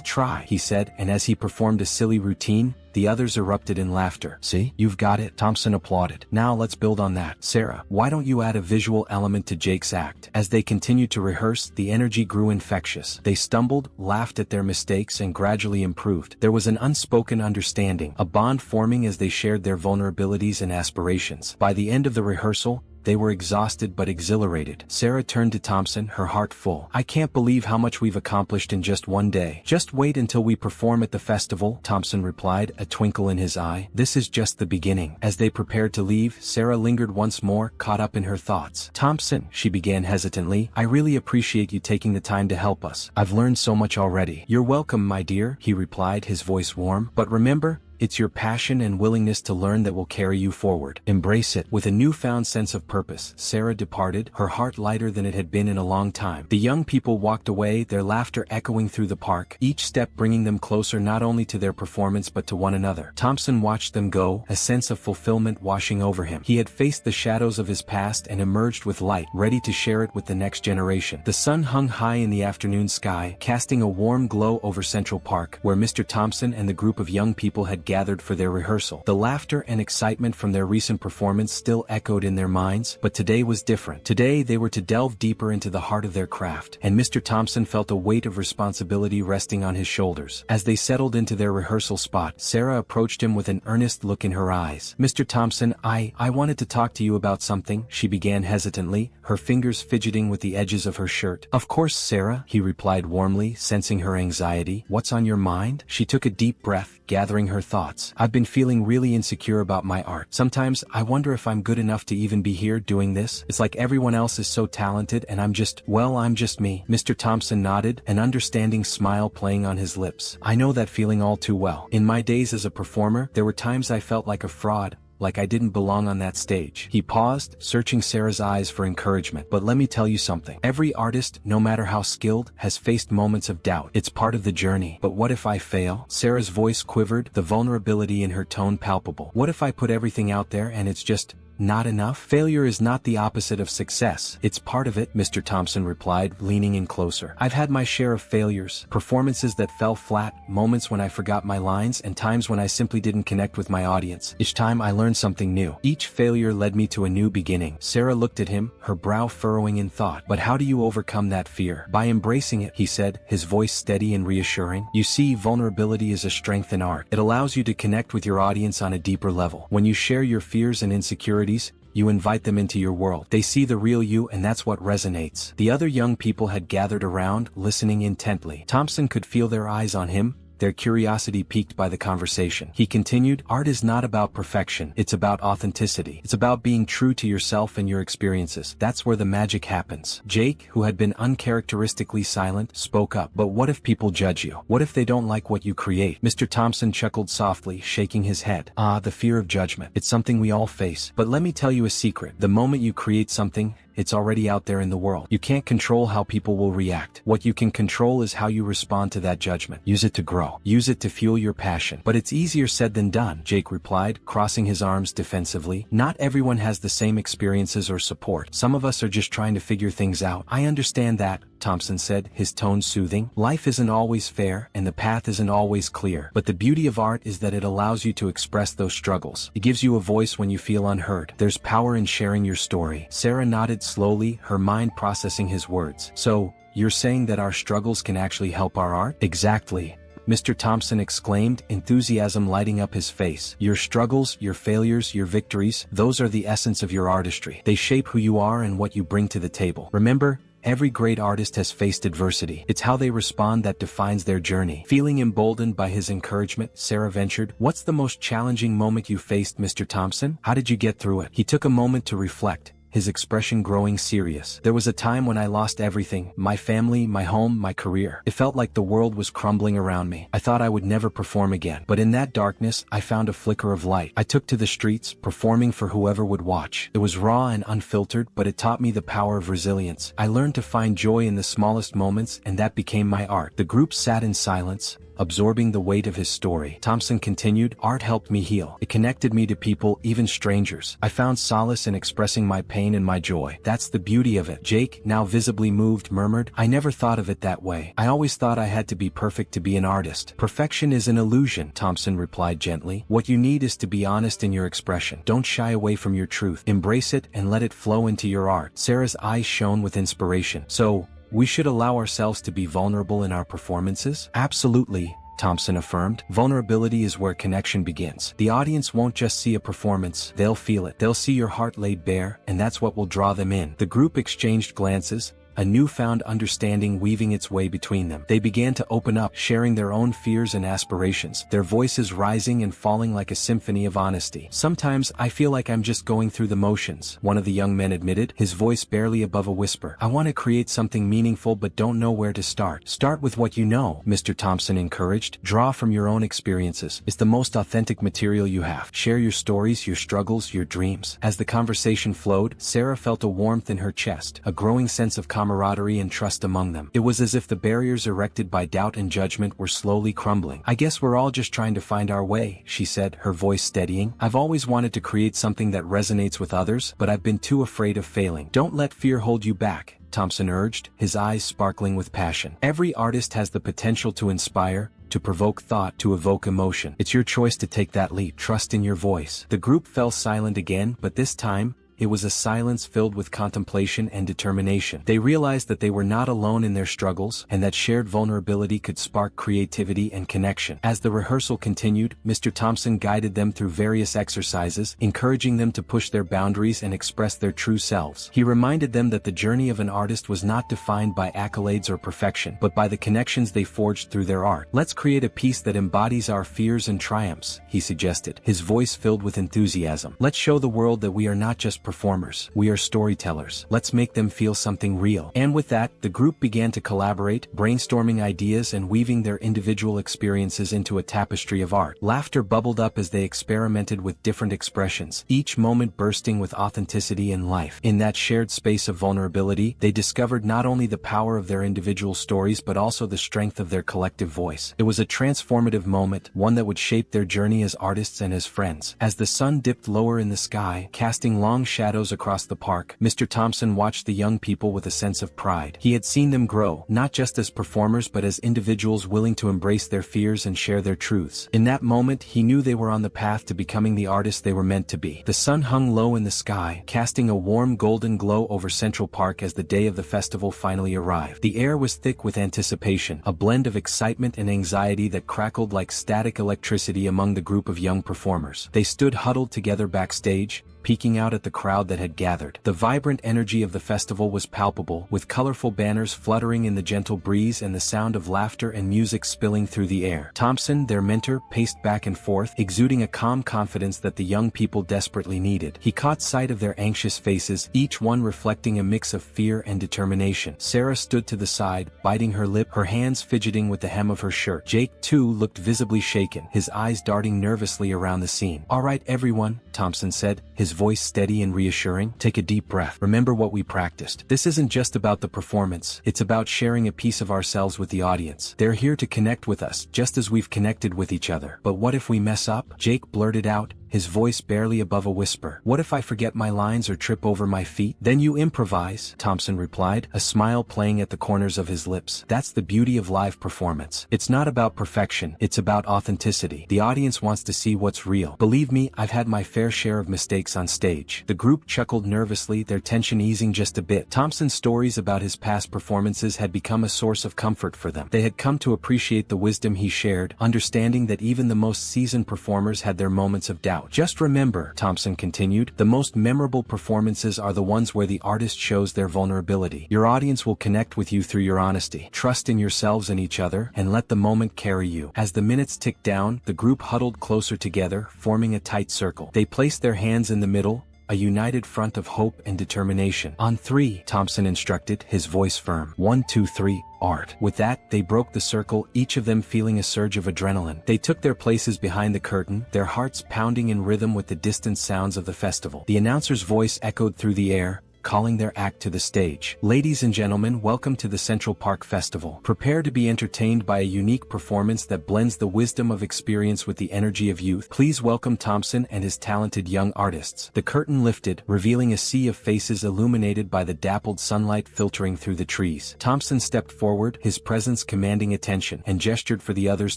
try," he said, and as he performed a silly routine, the others erupted in laughter. "See? You've got it," Thompson applauded. "Now let's build on that. Sarah, why don't you add a visual element to Jake's act?" As they continued to rehearse, the energy grew infectious. They stumbled, laughed at their mistakes, and gradually improved. There was an unspoken understanding, a bond forming as they shared their vulnerabilities and aspirations. By the end of the rehearsal, They were exhausted but exhilarated. Sarah turned to Thompson, her heart full. "I can't believe how much we've accomplished in just one day." "Just wait until we perform at the festival," Thompson replied, a twinkle in his eye. "This is just the beginning." As they prepared to leave, Sarah lingered once more, caught up in her thoughts. "Thompson," she began hesitantly, "I really appreciate you taking the time to help us. I've learned so much already." "You're welcome, my dear," he replied, his voice warm. "But remember, it's your passion and willingness to learn that will carry you forward. Embrace it." With a newfound sense of purpose, Sarah departed, her heart lighter than it had been in a long time. The young people walked away, their laughter echoing through the park, each step bringing them closer not only to their performance but to one another. Thompson watched them go, a sense of fulfillment washing over him. He had faced the shadows of his past and emerged with light, ready to share it with the next generation. The sun hung high in the afternoon sky, casting a warm glow over Central Park, where Mr. Thompson and the group of young people had gathered for their rehearsal. The laughter and excitement from their recent performance still echoed in their minds, but today was different. Today they were to delve deeper into the heart of their craft, and Mr. Thompson felt a weight of responsibility resting on his shoulders. As they settled into their rehearsal spot, Sarah approached him with an earnest look in her eyes. "Mr. Thompson, I wanted to talk to you about something," she began hesitantly, her fingers fidgeting with the edges of her shirt. "Of course, Sarah," he replied warmly, sensing her anxiety. "What's on your mind?" She took a deep breath, gathering her thoughts. "I've been feeling really insecure about my art. Sometimes I wonder if I'm good enough to even be here doing this. It's like everyone else is so talented and I'm just me." Mr. Thompson nodded, an understanding smile playing on his lips. "I know that feeling all too well. In my days as a performer, there were times I felt like a fraud, like I didn't belong on that stage." He paused, searching Sarah's eyes for encouragement. "But let me tell you something. Every artist, no matter how skilled, has faced moments of doubt. It's part of the journey." "But what if I fail?" Sarah's voice quivered, the vulnerability in her tone palpable. "What if I put everything out there and it's just not enough?" "Failure is not the opposite of success. It's part of it," Mr. Thompson replied, leaning in closer. "I've had my share of failures, performances that fell flat, moments when I forgot my lines, and times when I simply didn't connect with my audience. Each time I learned something new. Each failure led me to a new beginning." Sarah looked at him, her brow furrowing in thought. "But how do you overcome that fear?" "By embracing it," he said, his voice steady and reassuring. "You see, vulnerability is a strength in art. It allows you to connect with your audience on a deeper level. When you share your fears and insecurities, you invite them into your world. They see the real you, and that's what resonates." The other young people had gathered around, listening intently. Thompson could feel their eyes on him, their curiosity piqued by the conversation. He continued, "Art is not about perfection, it's about authenticity. It's about being true to yourself and your experiences. That's where the magic happens." Jake, who had been uncharacteristically silent, spoke up. "But what if people judge you? What if they don't like what you create?" Mr. Thompson chuckled softly, shaking his head. "Ah, the fear of judgment. It's something we all face. But let me tell you a secret. The moment you create something, it's already out there in the world. You can't control how people will react. What you can control is how you respond to that judgment. Use it to grow. Use it to fuel your passion." "But it's easier said than done," Jake replied, crossing his arms defensively. "Not everyone has the same experiences or support. Some of us are just trying to figure things out." "I understand that," Thompson said, his tone soothing. "Life isn't always fair, and the path isn't always clear. But the beauty of art is that it allows you to express those struggles. It gives you a voice when you feel unheard. There's power in sharing your story." Sarah nodded slowly, her mind processing his words. "So, you're saying that our struggles can actually help our art?" "Exactly," Mr. Thompson exclaimed, enthusiasm lighting up his face. "Your struggles, your failures, your victories, those are the essence of your artistry. They shape who you are and what you bring to the table. Remember, every great artist has faced adversity. It's how they respond that defines their journey." Feeling emboldened by his encouragement, Sarah ventured, "What's the most challenging moment you faced, Mr. Thompson? How did you get through it?" He took a moment to reflect, his expression growing serious. "There was a time when I lost everything, my family, my home, my career. It felt like the world was crumbling around me. I thought I would never perform again. But in that darkness, I found a flicker of light. I took to the streets, performing for whoever would watch. It was raw and unfiltered, but it taught me the power of resilience. I learned to find joy in the smallest moments, and that became my art." The group sat in silence, absorbing the weight of his story. Thompson continued, "Art helped me heal. It connected me to people, even strangers. I found solace in expressing my pain and my joy. That's the beauty of it." Jake, now visibly moved, murmured, "I never thought of it that way. I always thought I had to be perfect to be an artist." "Perfection is an illusion," Thompson replied gently. "What you need is to be honest in your expression. Don't shy away from your truth. Embrace it and let it flow into your art." Sarah's eyes shone with inspiration. "So, we should allow ourselves to be vulnerable in our performances?" "Absolutely," Thompson affirmed. Vulnerability is where connection begins. The audience won't just see a performance, they'll feel it. They'll see your heart laid bare, and that's what will draw them in. The group exchanged glances, a newfound understanding weaving its way between them. They began to open up, sharing their own fears and aspirations, their voices rising and falling like a symphony of honesty. "Sometimes I feel like I'm just going through the motions," one of the young men admitted, his voice barely above a whisper. "I want to create something meaningful but don't know where to start." "Start with what you know," Mr. Thompson encouraged. "Draw from your own experiences. It's the most authentic material you have. Share your stories, your struggles, your dreams." As the conversation flowed, Sarah felt a warmth in her chest, a growing sense of camaraderie and trust among them. It was as if the barriers erected by doubt and judgment were slowly crumbling. "I guess we're all just trying to find our way," she said, her voice steadying. "I've always wanted to create something that resonates with others, but I've been too afraid of failing." "Don't let fear hold you back," Thompson urged, his eyes sparkling with passion. "Every artist has the potential to inspire, to provoke thought, to evoke emotion. It's your choice to take that leap. Trust in your voice." The group fell silent again, but this time, it was a silence filled with contemplation and determination. They realized that they were not alone in their struggles, and that shared vulnerability could spark creativity and connection. As the rehearsal continued, Mr. Thompson guided them through various exercises, encouraging them to push their boundaries and express their true selves. He reminded them that the journey of an artist was not defined by accolades or perfection, but by the connections they forged through their art. "Let's create a piece that embodies our fears and triumphs," he suggested, his voice filled with enthusiasm. "Let's show the world that we are not just performers, we are storytellers. Let's make them feel something real." And with that, the group began to collaborate, brainstorming ideas and weaving their individual experiences into a tapestry of art. Laughter bubbled up as they experimented with different expressions, each moment bursting with authenticity and life. In that shared space of vulnerability, they discovered not only the power of their individual stories but also the strength of their collective voice. It was a transformative moment, one that would shape their journey as artists and as friends. As the sun dipped lower in the sky, casting long shadows across the park, Mr. Thompson watched the young people with a sense of pride. He had seen them grow, not just as performers but as individuals willing to embrace their fears and share their truths. In that moment, he knew they were on the path to becoming the artists they were meant to be. The sun hung low in the sky, casting a warm golden glow over Central Park as the day of the festival finally arrived. The air was thick with anticipation, a blend of excitement and anxiety that crackled like static electricity among the group of young performers. They stood huddled together backstage, peeking out at the crowd that had gathered. The vibrant energy of the festival was palpable, with colorful banners fluttering in the gentle breeze and the sound of laughter and music spilling through the air. Thompson, their mentor, paced back and forth, exuding a calm confidence that the young people desperately needed. He caught sight of their anxious faces, each one reflecting a mix of fear and determination. Sarah stood to the side, biting her lip, her hands fidgeting with the hem of her shirt. Jake, too, looked visibly shaken, his eyes darting nervously around the scene. "All right, everyone," Thompson said, his voice steady and reassuring. "Take a deep breath. Remember what we practiced. This isn't just about the performance, it's about sharing a piece of ourselves with the audience. They're here to connect with us, just as we've connected with each other. But what if we mess up?" Jake blurted out, his voice barely above a whisper. "What if I forget my lines or trip over my feet?" "Then you improvise," Thompson replied, a smile playing at the corners of his lips. "That's the beauty of live performance. It's not about perfection, it's about authenticity. The audience wants to see what's real. Believe me, I've had my fair share of mistakes on stage." The group chuckled nervously, their tension easing just a bit. Thompson's stories about his past performances had become a source of comfort for them. They had come to appreciate the wisdom he shared, understanding that even the most seasoned performers had their moments of doubt. "Just remember," Thompson continued, "the most memorable performances are the ones where the artist shows their vulnerability. Your audience will connect with you through your honesty. Trust in yourselves and each other, and let the moment carry you." As the minutes ticked down, the group huddled closer together, forming a tight circle. They placed their hands in the middle, a united front of hope and determination. "On three," Thompson instructed, his voice firm. "1, 2, 3, art." With that, they broke the circle, each of them feeling a surge of adrenaline. They took their places behind the curtain, their hearts pounding in rhythm with the distant sounds of the festival. The announcer's voice echoed through the air, calling their act to the stage. "Ladies and gentlemen, welcome to the Central Park Festival. Prepare to be entertained by a unique performance that blends the wisdom of experience with the energy of youth. Please welcome Thompson and his talented young artists." The curtain lifted, revealing a sea of faces illuminated by the dappled sunlight filtering through the trees. Thompson stepped forward, his presence commanding attention, and gestured for the others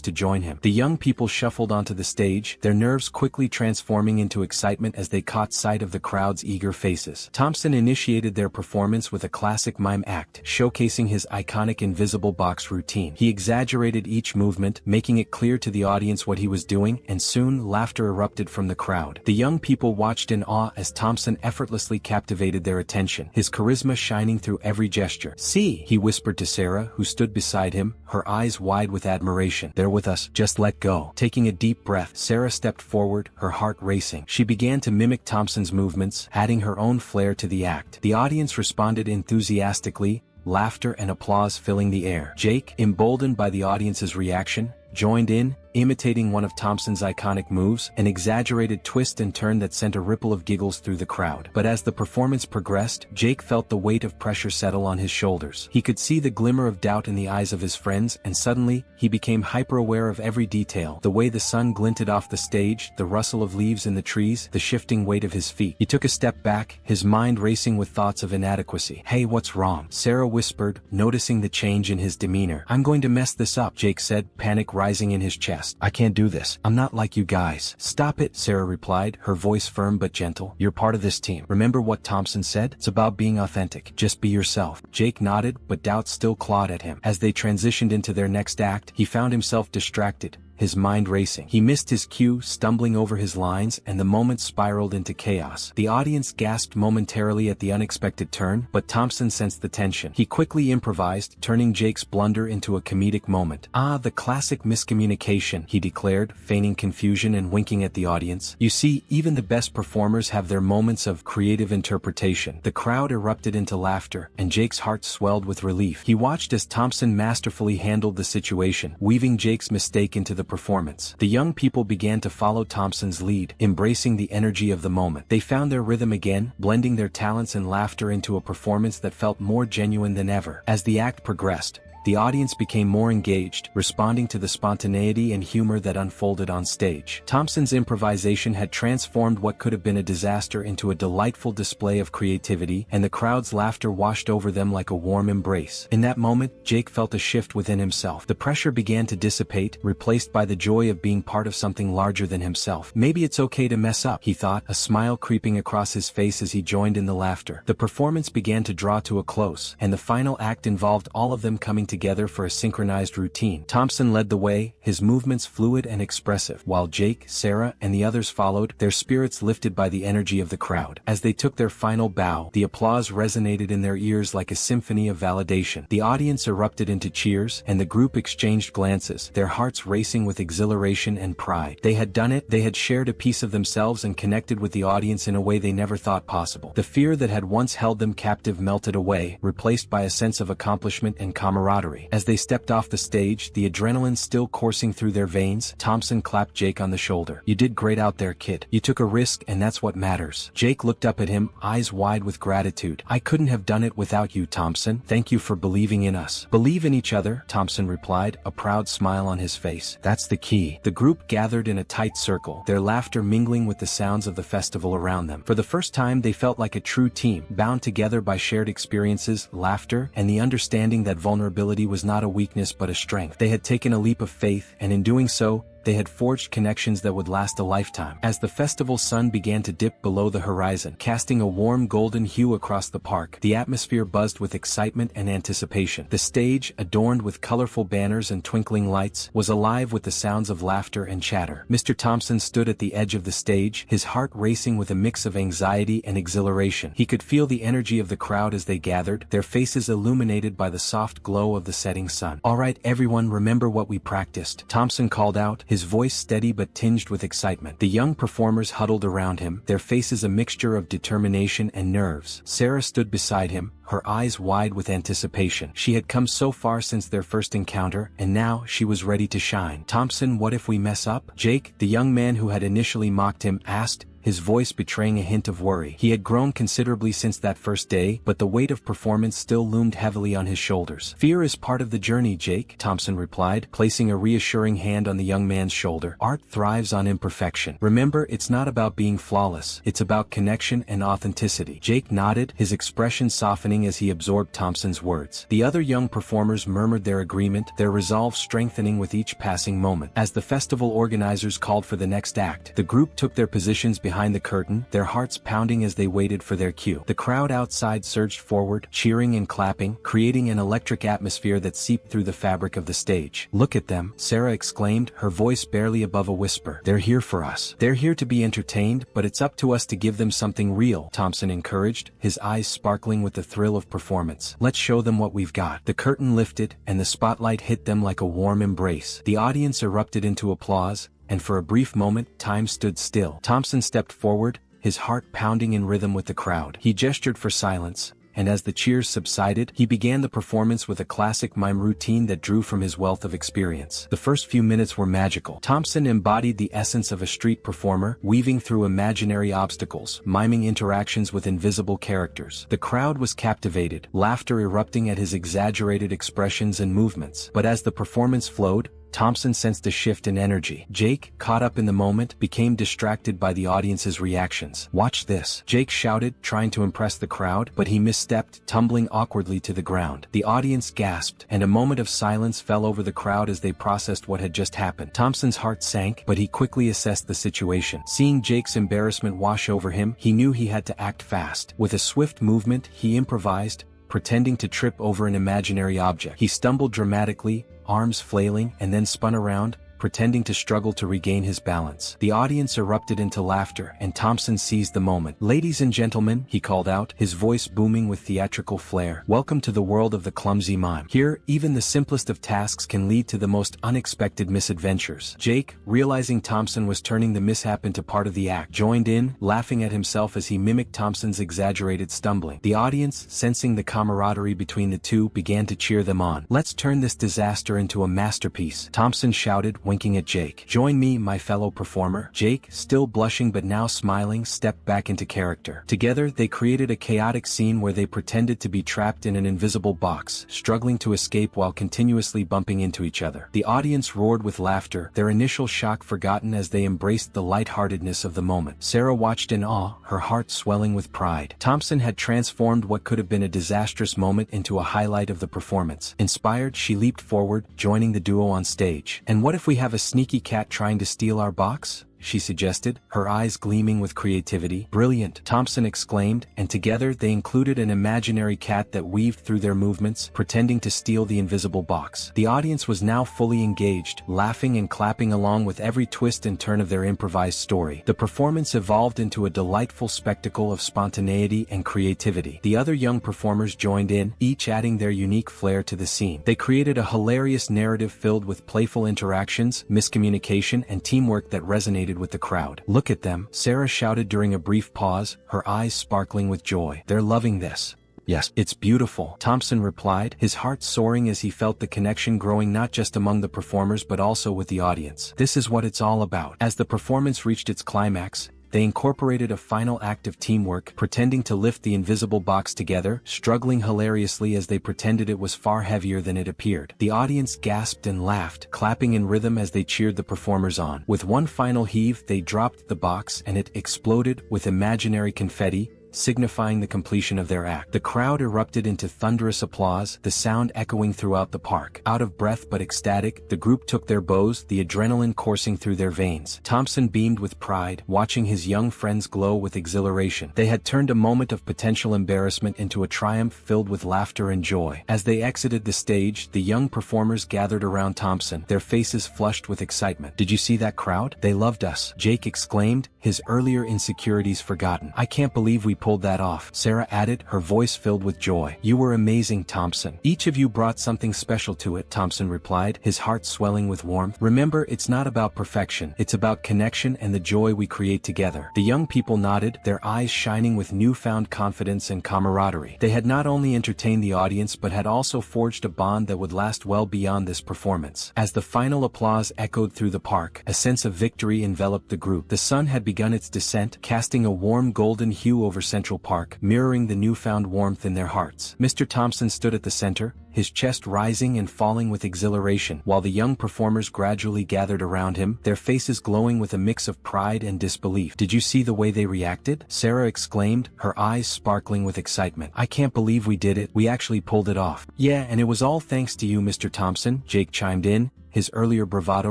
to join him. The young people shuffled onto the stage, their nerves quickly transforming into excitement as they caught sight of the crowd's eager faces. Thompson initiated initiated their performance with a classic mime act, showcasing his iconic invisible box routine. He exaggerated each movement, making it clear to the audience what he was doing, and soon laughter erupted from the crowd. The young people watched in awe as Thompson effortlessly captivated their attention, his charisma shining through every gesture. "See," he whispered to Sarah, who stood beside him, her eyes wide with admiration. "They're with us, just let go." Taking a deep breath, Sarah stepped forward, her heart racing. She began to mimic Thompson's movements, adding her own flair to the act. The audience responded enthusiastically, laughter and applause filling the air. Jake, emboldened by the audience's reaction, joined in, imitating one of Thompson's iconic moves, an exaggerated twist and turn that sent a ripple of giggles through the crowd. But as the performance progressed, Jake felt the weight of pressure settle on his shoulders. He could see the glimmer of doubt in the eyes of his friends, and suddenly, he became hyper-aware of every detail. The way the sun glinted off the stage, the rustle of leaves in the trees, the shifting weight of his feet. He took a step back, his mind racing with thoughts of inadequacy. "Hey, what's wrong?" Sarah whispered, noticing the change in his demeanor. "I'm going to mess this up," Jake said, panic rising in his chest. "I can't do this. I'm not like you guys." "Stop it," Sarah replied, her voice firm but gentle. "You're part of this team. Remember what Thompson said? It's about being authentic. Just be yourself." Jake nodded, but doubt still clawed at him. As they transitioned into their next act, he found himself distracted, his mind racing. He missed his cue, stumbling over his lines, and the moment spiraled into chaos. The audience gasped momentarily at the unexpected turn, but Thompson sensed the tension. He quickly improvised, turning Jake's blunder into a comedic moment. "Ah, the classic miscommunication," he declared, feigning confusion and winking at the audience. "You see, even the best performers have their moments of creative interpretation." The crowd erupted into laughter, and Jake's heart swelled with relief. He watched as Thompson masterfully handled the situation, weaving Jake's mistake into the performance. The young people began to follow Thompson's lead, embracing the energy of the moment. They found their rhythm again, blending their talents and laughter into a performance that felt more genuine than ever. As the act progressed, the audience became more engaged, responding to the spontaneity and humor that unfolded on stage. Thompson's improvisation had transformed what could have been a disaster into a delightful display of creativity, and the crowd's laughter washed over them like a warm embrace. In that moment, Jake felt a shift within himself. The pressure began to dissipate, replaced by the joy of being part of something larger than himself. "Maybe it's okay to mess up," he thought, a smile creeping across his face as he joined in the laughter. The performance began to draw to a close, and the final act involved all of them coming together for a synchronized routine. Thompson led the way, his movements fluid and expressive, while Jake, Sarah, and the others followed, their spirits lifted by the energy of the crowd. As they took their final bow, the applause resonated in their ears like a symphony of validation. The audience erupted into cheers, and the group exchanged glances, their hearts racing with exhilaration and pride. They had done it, they had shared a piece of themselves and connected with the audience in a way they never thought possible. The fear that had once held them captive melted away, replaced by a sense of accomplishment and camaraderie. As they stepped off the stage, the adrenaline still coursing through their veins, Thompson clapped Jake on the shoulder. "You did great out there, kid. You took a risk, and that's what matters." Jake looked up at him, eyes wide with gratitude. "I couldn't have done it without you, Thompson. Thank you for believing in us." "Believe in each other," Thompson replied, a proud smile on his face. "That's the key." The group gathered in a tight circle, their laughter mingling with the sounds of the festival around them. For the first time, they felt like a true team, bound together by shared experiences, laughter, and the understanding that vulnerability was not a weakness but a strength. They had taken a leap of faith, and in doing so, they had forged connections that would last a lifetime. As the festival sun began to dip below the horizon, casting a warm golden hue across the park, the atmosphere buzzed with excitement and anticipation. The stage, adorned with colorful banners and twinkling lights, was alive with the sounds of laughter and chatter. Mr. Thompson stood at the edge of the stage, his heart racing with a mix of anxiety and exhilaration. He could feel the energy of the crowd as they gathered, their faces illuminated by the soft glow of the setting sun. "All right, everyone, remember what we practiced," Thompson called out, his voice steady but tinged with excitement. The young performers huddled around him, their faces a mixture of determination and nerves. Sarah stood beside him, her eyes wide with anticipation. She had come so far since their first encounter, and now she was ready to shine. "Thompson, what if we mess up?" Jake, the young man who had initially mocked him, asked, his voice betraying a hint of worry. He had grown considerably since that first day, but the weight of performance still loomed heavily on his shoulders. "Fear is part of the journey, Jake," Thompson replied, placing a reassuring hand on the young man's shoulder. "Art thrives on imperfection. Remember, it's not about being flawless, it's about connection and authenticity." Jake nodded, his expression softening as he absorbed Thompson's words. The other young performers murmured their agreement, their resolve strengthening with each passing moment. As the festival organizers called for the next act, the group took their positions behind behind the curtain, their hearts pounding as they waited for their cue. The crowd outside surged forward, cheering and clapping, creating an electric atmosphere that seeped through the fabric of the stage. "Look at them," Sarah exclaimed, her voice barely above a whisper. "They're here for us. They're here to be entertained, but it's up to us to give them something real," Thompson encouraged, his eyes sparkling with the thrill of performance. "Let's show them what we've got." The curtain lifted, and the spotlight hit them like a warm embrace. The audience erupted into applause, and for a brief moment, time stood still. Thompson stepped forward, his heart pounding in rhythm with the crowd. He gestured for silence, and as the cheers subsided, he began the performance with a classic mime routine that drew from his wealth of experience. The first few minutes were magical. Thompson embodied the essence of a street performer, weaving through imaginary obstacles, miming interactions with invisible characters. The crowd was captivated, laughter erupting at his exaggerated expressions and movements. But as the performance flowed, Thompson sensed a shift in energy. Jake, caught up in the moment, became distracted by the audience's reactions. "Watch this," Jake shouted, trying to impress the crowd, but he misstepped, tumbling awkwardly to the ground. The audience gasped, and a moment of silence fell over the crowd as they processed what had just happened. Thompson's heart sank, but he quickly assessed the situation. Seeing Jake's embarrassment wash over him, he knew he had to act fast. With a swift movement, he improvised, pretending to trip over an imaginary object. He stumbled dramatically, arms flailing, and then spun around, pretending to struggle to regain his balance. The audience erupted into laughter, and Thompson seized the moment. "Ladies and gentlemen," he called out, his voice booming with theatrical flair, "welcome to the world of the clumsy mime. Here, even the simplest of tasks can lead to the most unexpected misadventures." Jake, realizing Thompson was turning the mishap into part of the act, joined in, laughing at himself as he mimicked Thompson's exaggerated stumbling. The audience, sensing the camaraderie between the two, began to cheer them on. "Let's turn this disaster into a masterpiece," Thompson shouted, winking at Jake. "Join me, my fellow performer." Jake, still blushing but now smiling, stepped back into character. Together, they created a chaotic scene where they pretended to be trapped in an invisible box, struggling to escape while continuously bumping into each other. The audience roared with laughter, their initial shock forgotten as they embraced the lightheartedness of the moment. Sarah watched in awe, her heart swelling with pride. Thompson had transformed what could have been a disastrous moment into a highlight of the performance. Inspired, she leaped forward, joining the duo on stage. "And what if we have a sneaky cat trying to steal our box?" she suggested, her eyes gleaming with creativity. "Brilliant," Thompson exclaimed, and together they included an imaginary cat that weaved through their movements, pretending to steal the invisible box. The audience was now fully engaged, laughing and clapping along with every twist and turn of their improvised story. The performance evolved into a delightful spectacle of spontaneity and creativity. The other young performers joined in, each adding their unique flair to the scene. They created a hilarious narrative filled with playful interactions, miscommunication, and teamwork that resonated with the crowd. "Look at them," Sarah shouted during a brief pause, her eyes sparkling with joy. "They're loving this." "Yes, it's beautiful," Thompson replied, his heart soaring as he felt the connection growing not just among the performers but also with the audience. "This is what it's all about." As the performance reached its climax, they incorporated a final act of teamwork, pretending to lift the invisible box together, struggling hilariously as they pretended it was far heavier than it appeared. The audience gasped and laughed, clapping in rhythm as they cheered the performers on. With one final heave, they dropped the box and it exploded with imaginary confetti, signifying the completion of their act. The crowd erupted into thunderous applause, the sound echoing throughout the park. Out of breath but ecstatic, the group took their bows, the adrenaline coursing through their veins. Thompson beamed with pride, watching his young friends glow with exhilaration. They had turned a moment of potential embarrassment into a triumph filled with laughter and joy. As they exited the stage, the young performers gathered around Thompson, their faces flushed with excitement. "Did you see that crowd? They loved us," Jake exclaimed, his earlier insecurities forgotten. "I can't believe we pulled that off," Sarah added, her voice filled with joy. "You were amazing, Thompson." "Each of you brought something special to it," Thompson replied, his heart swelling with warmth. "Remember, it's not about perfection, it's about connection and the joy we create together." The young people nodded, their eyes shining with newfound confidence and camaraderie. They had not only entertained the audience but had also forged a bond that would last well beyond this performance. As the final applause echoed through the park, a sense of victory enveloped the group. The sun had begun its descent, casting a warm golden hue over Central Park, mirroring the newfound warmth in their hearts. Mr. Thompson stood at the center, his chest rising and falling with exhilaration, while the young performers gradually gathered around him, their faces glowing with a mix of pride and disbelief. "Did you see the way they reacted?" Sarah exclaimed, her eyes sparkling with excitement. "I can't believe we did it. We actually pulled it off." "Yeah, and it was all thanks to you, Mr. Thompson," Jake chimed in, his earlier bravado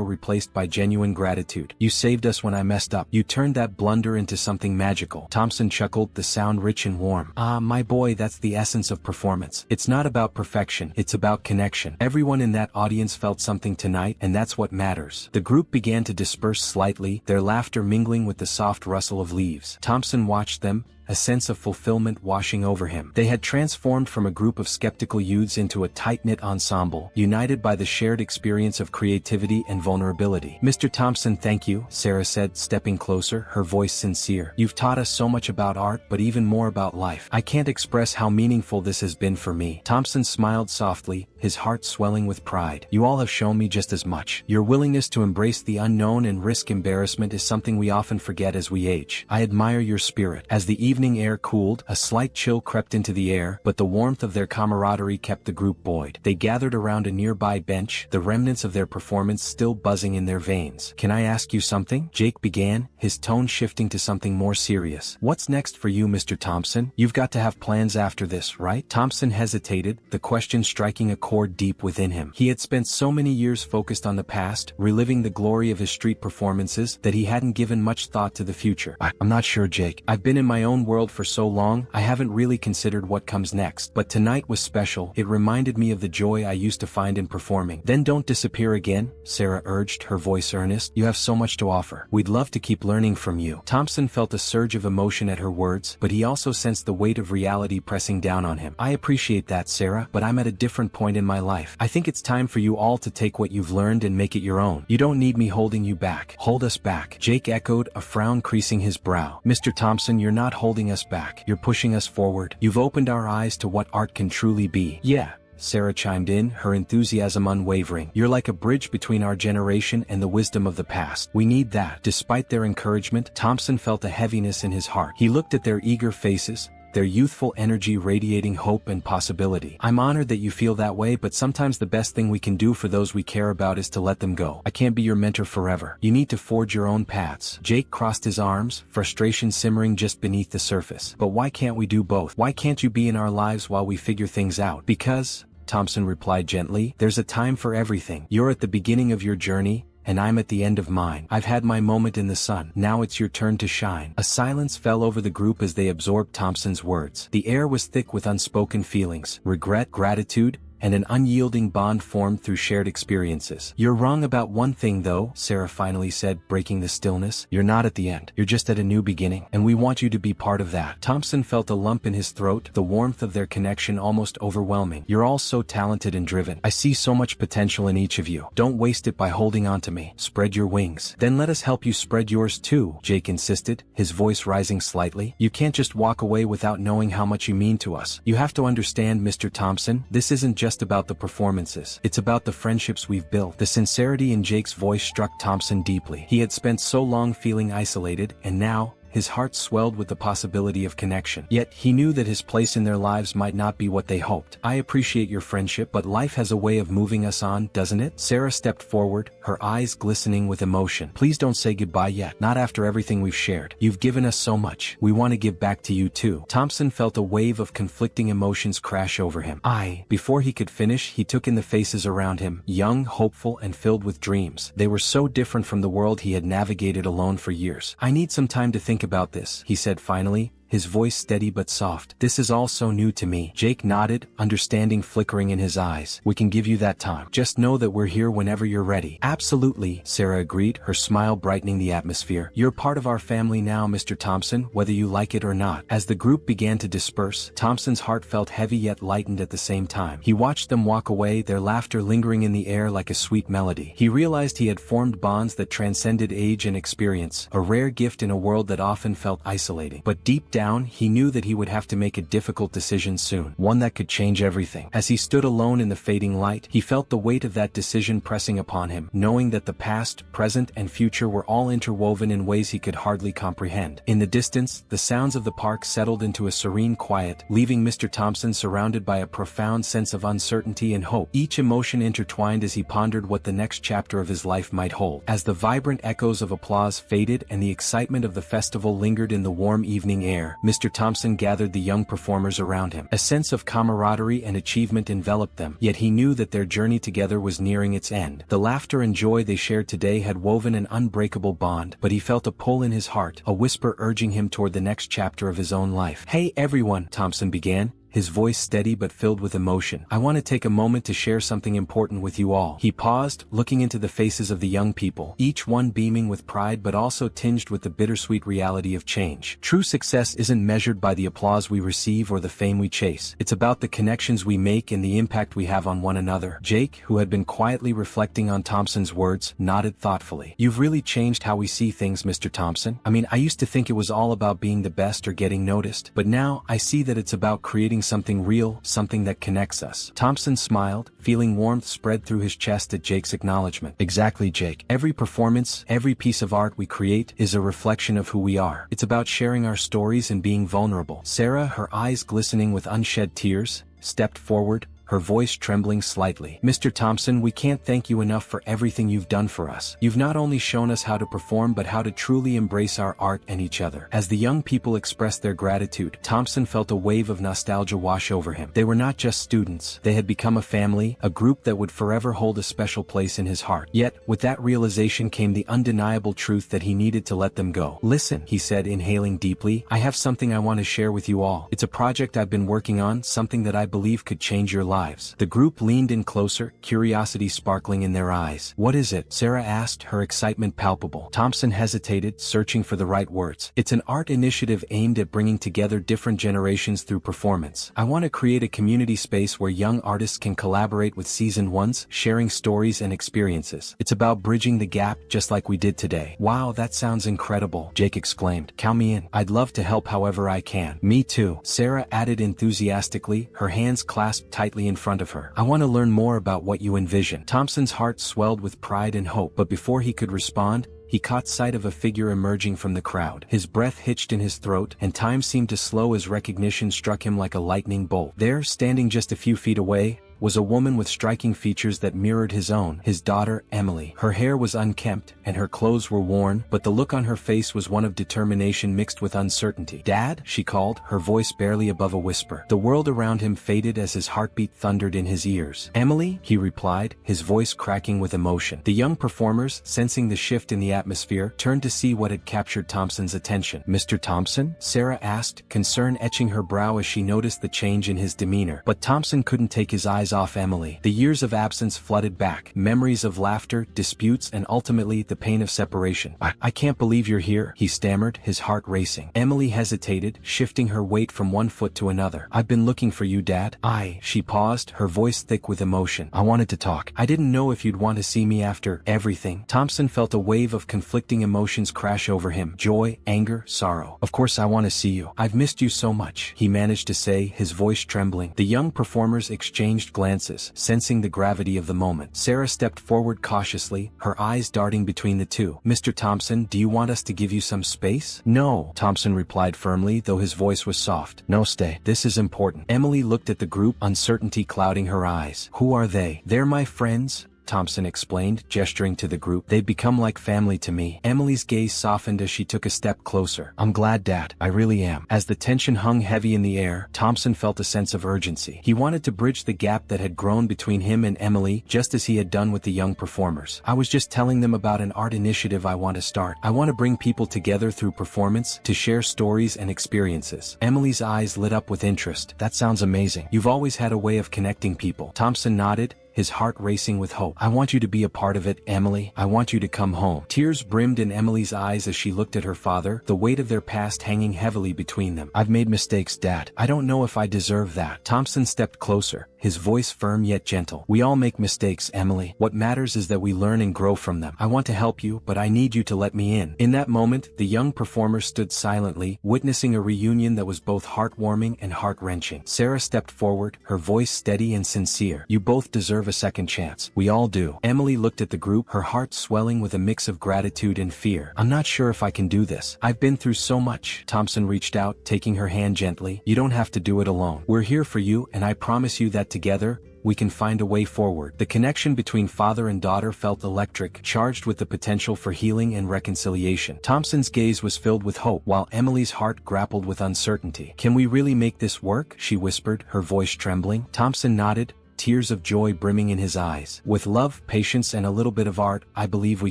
replaced by genuine gratitude. "You saved us when I messed up. You turned that blunder into something magical." Thompson chuckled, the sound rich and warm. "Ah, my boy, that's the essence of performance. It's not about perfection, it's about connection." Everyone in that audience felt something tonight, and that's what matters. The group began to disperse slightly, their laughter mingling with the soft rustle of leaves. Thompson watched them, a sense of fulfillment washing over him. They had transformed from a group of skeptical youths into a tight-knit ensemble, united by the shared experience of creativity and vulnerability. "Mr. Thompson, thank you," Sarah said, stepping closer, her voice sincere. "You've taught us so much about art, but even more about life. I can't express how meaningful this has been for me." Thompson smiled softly, his heart swelling with pride. "You all have shown me just as much. Your willingness to embrace the unknown and risk embarrassment is something we often forget as we age. I admire your spirit." As the evening air cooled, a slight chill crept into the air, but the warmth of their camaraderie kept the group buoyed. They gathered around a nearby bench, the remnants of their performance still buzzing in their veins. "Can I ask you something?" Jake began, his tone shifting to something more serious. "What's next for you, Mr. Thompson? You've got to have plans after this, right?" Thompson hesitated, the question striking a chord deep within him. He had spent so many years focused on the past, reliving the glory of his street performances, that he hadn't given much thought to the future. I'm not sure, Jake. I've been in my own world for so long, I haven't really considered what comes next. But tonight was special. It reminded me of the joy I used to find in performing." "Then don't disappear again," Sarah urged, her voice earnest. "You have so much to offer. We'd love to keep learning from you." Thompson felt a surge of emotion at her words, but he also sensed the weight of reality pressing down on him. "I appreciate that, Sarah, but I'm at a different point in my life. I think it's time for you all to take what you've learned and make it your own. You don't need me holding you back." "Hold us back?" Jake echoed, a frown creasing his brow. "Mr. Thompson, you're not holding us back. You're pushing us forward. You've opened our eyes to what art can truly be." "Yeah," Sarah chimed in, her enthusiasm unwavering. "You're like a bridge between our generation and the wisdom of the past. We need that." Despite their encouragement, Thompson felt a heaviness in his heart. He looked at their eager faces, their youthful energy radiating hope and possibility. "I'm honored that you feel that way, but sometimes the best thing we can do for those we care about is to let them go. I can't be your mentor forever. You need to forge your own paths." Jake crossed his arms, frustration simmering just beneath the surface. "But why can't we do both? Why can't you be in our lives while we figure things out?" "Because," Thompson replied gently, "there's a time for everything. You're at the beginning of your journey, and I'm at the end of mine. I've had my moment in the sun. Now it's your turn to shine." A silence fell over the group as they absorbed Thompson's words. The air was thick with unspoken feelings, regret, gratitude, and an unyielding bond formed through shared experiences. "You're wrong about one thing though," Sarah finally said, breaking the stillness. "You're not at the end. You're just at a new beginning, and we want you to be part of that." Thompson felt a lump in his throat, the warmth of their connection almost overwhelming. "You're all so talented and driven. I see so much potential in each of you. Don't waste it by holding on to me. Spread your wings." "Then let us help you spread yours too," Jake insisted, his voice rising slightly. "You can't just walk away without knowing how much you mean to us. You have to understand, Mr. Thompson, this isn't just about the performances. It's about the friendships we've built." The sincerity in Jake's voice struck Thompson deeply. He had spent so long feeling isolated, and now, his heart swelled with the possibility of connection. Yet, he knew that his place in their lives might not be what they hoped. "I appreciate your friendship, but life has a way of moving us on, doesn't it?" Sarah stepped forward, her eyes glistening with emotion. "Please don't say goodbye yet. Not after everything we've shared. You've given us so much. We want to give back to you too." Thompson felt a wave of conflicting emotions crash over him. Before he could finish, he took in the faces around him, young, hopeful, and filled with dreams. They were so different from the world he had navigated alone for years. "I need some time to think about this," he said finally, his voice steady but soft. "This is all so new to me." Jake nodded, understanding flickering in his eyes. "We can give you that time. Just know that we're here whenever you're ready." "Absolutely," Sarah agreed, her smile brightening the atmosphere. "You're part of our family now, Mr. Thompson, whether you like it or not." As the group began to disperse, Thompson's heart felt heavy yet lightened at the same time. He watched them walk away, their laughter lingering in the air like a sweet melody. He realized he had formed bonds that transcended age and experience, a rare gift in a world that often felt isolating. But deep down, he knew that he would have to make a difficult decision soon, one that could change everything. As he stood alone in the fading light, he felt the weight of that decision pressing upon him, knowing that the past, present, and future were all interwoven in ways he could hardly comprehend. In the distance, the sounds of the park settled into a serene quiet, leaving Mr. Thompson surrounded by a profound sense of uncertainty and hope, each emotion intertwined as he pondered what the next chapter of his life might hold. As the vibrant echoes of applause faded and the excitement of the festival lingered in the warm evening air, together. Mr. Thompson gathered the young performers around him. A sense of camaraderie and achievement enveloped them, yet he knew that their journey together was nearing its end. The laughter and joy they shared today had woven an unbreakable bond, but he felt a pull in his heart, a whisper urging him toward the next chapter of his own life. "Hey everyone," Thompson began, his voice steady but filled with emotion. "I want to take a moment to share something important with you all." He paused, looking into the faces of the young people, each one beaming with pride but also tinged with the bittersweet reality of change. True success isn't measured by the applause we receive or the fame we chase. It's about the connections we make and the impact we have on one another. Jake, who had been quietly reflecting on Thompson's words, nodded thoughtfully. "You've really changed how we see things, Mr. Thompson. I mean, I used to think it was all about being the best or getting noticed, but now I see that it's about creating something real, something that connects us." Thompson smiled, feeling warmth spread through his chest at Jake's acknowledgement. "Exactly, Jake. Every performance, every piece of art we create is a reflection of who we are. It's about sharing our stories and being vulnerable." Sarah, her eyes glistening with unshed tears, stepped forward, her voice trembling slightly. "Mr. Thompson, we can't thank you enough for everything you've done for us. You've not only shown us how to perform but how to truly embrace our art and each other." As the young people expressed their gratitude, Thompson felt a wave of nostalgia wash over him. They were not just students, they had become a family, a group that would forever hold a special place in his heart. Yet, with that realization came the undeniable truth that he needed to let them go. "Listen," he said, inhaling deeply, "I have something I want to share with you all. It's a project I've been working on, something that I believe could change your lives." The group leaned in closer, curiosity sparkling in their eyes. "What is it?" Sarah asked, her excitement palpable. Thompson hesitated, searching for the right words. "It's an art initiative aimed at bringing together different generations through performance. I want to create a community space where young artists can collaborate with seasoned ones, sharing stories and experiences. It's about bridging the gap, just like we did today." "Wow, that sounds incredible," Jake exclaimed. "Count me in. I'd love to help however I can." "Me too," Sarah added enthusiastically, her hands clasped tightly in front of her. "I want to learn more about what you envision." Thompson's heart swelled with pride and hope, but before he could respond, he caught sight of a figure emerging from the crowd. His breath hitched in his throat, and time seemed to slow as recognition struck him like a lightning bolt. There, standing just a few feet away, was a woman with striking features that mirrored his own, his daughter, Emily. Her hair was unkempt, and her clothes were worn, but the look on her face was one of determination mixed with uncertainty. "Dad?" she called, her voice barely above a whisper. The world around him faded as his heartbeat thundered in his ears. "Emily?" he replied, his voice cracking with emotion. The young performers, sensing the shift in the atmosphere, turned to see what had captured Thompson's attention. "Mr. Thompson?" Sarah asked, concern etching her brow as she noticed the change in his demeanor. But Thompson couldn't take his eyes off Emily. The years of absence flooded back, memories of laughter, disputes, and ultimately the pain of separation. I can't believe you're here," he stammered, his heart racing. Emily hesitated, shifting her weight from one foot to another. "I've been looking for you, Dad." She paused, her voice thick with emotion. "I wanted to talk. I didn't know if you'd want to see me after everything." Thompson felt a wave of conflicting emotions crash over him. Joy, anger, sorrow. "Of course I want to see you. I've missed you so much," he managed to say, his voice trembling. The young performers exchanged glances, sensing the gravity of the moment. Sarah stepped forward cautiously, her eyes darting between the two. "Mr. Thompson, do you want us to give you some space?" "No," Thompson replied firmly, though his voice was soft. "No, stay. This is important." Emily looked at the group, uncertainty clouding her eyes. "Who are they?" "They're my friends," Thompson explained, gesturing to the group. "They've become like family to me." Emily's gaze softened as she took a step closer. "I'm glad, Dad. I really am." As the tension hung heavy in the air, Thompson felt a sense of urgency. He wanted to bridge the gap that had grown between him and Emily, just as he had done with the young performers. "I was just telling them about an art initiative I want to start. I want to bring people together through performance, to share stories and experiences." Emily's eyes lit up with interest. "That sounds amazing. You've always had a way of connecting people." Thompson nodded, his heart racing with hope. "I want you to be a part of it, Emily. I want you to come home." Tears brimmed in Emily's eyes as she looked at her father, the weight of their past hanging heavily between them. "I've made mistakes, Dad. I don't know if I deserve that." Thompson stepped closer, his voice firm yet gentle. "We all make mistakes, Emily. What matters is that we learn and grow from them. I want to help you, but I need you to let me in." In that moment, the young performer stood silently, witnessing a reunion that was both heartwarming and heart-wrenching. Sarah stepped forward, her voice steady and sincere. "You both deserve a second chance. We all do." Emily looked at the group, her heart swelling with a mix of gratitude and fear. "I'm not sure if I can do this. I've been through so much." Thompson reached out, taking her hand gently. "You don't have to do it alone. We're here for you, and I promise you that together, we can find a way forward. The connection between father and daughter felt electric, charged with the potential for healing and reconciliation. Thompson's gaze was filled with hope, while Emily's heart grappled with uncertainty. "Can we really make this work?" she whispered, her voice trembling. Thompson nodded, tears of joy brimming in his eyes. "With love, patience and a little bit of art, I believe we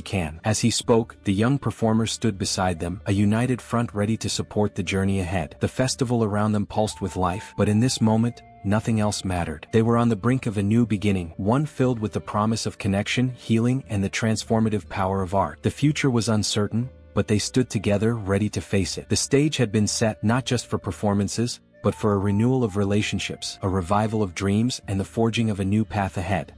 can." As he spoke, the young performer stood beside them, a united front ready to support the journey ahead. The festival around them pulsed with life, but in this moment, nothing else mattered. They were on the brink of a new beginning, one filled with the promise of connection, healing and the transformative power of art. The future was uncertain, but they stood together, ready to face it. The stage had been set not just for performances, but for a renewal of relationships, a revival of dreams and the forging of a new path ahead.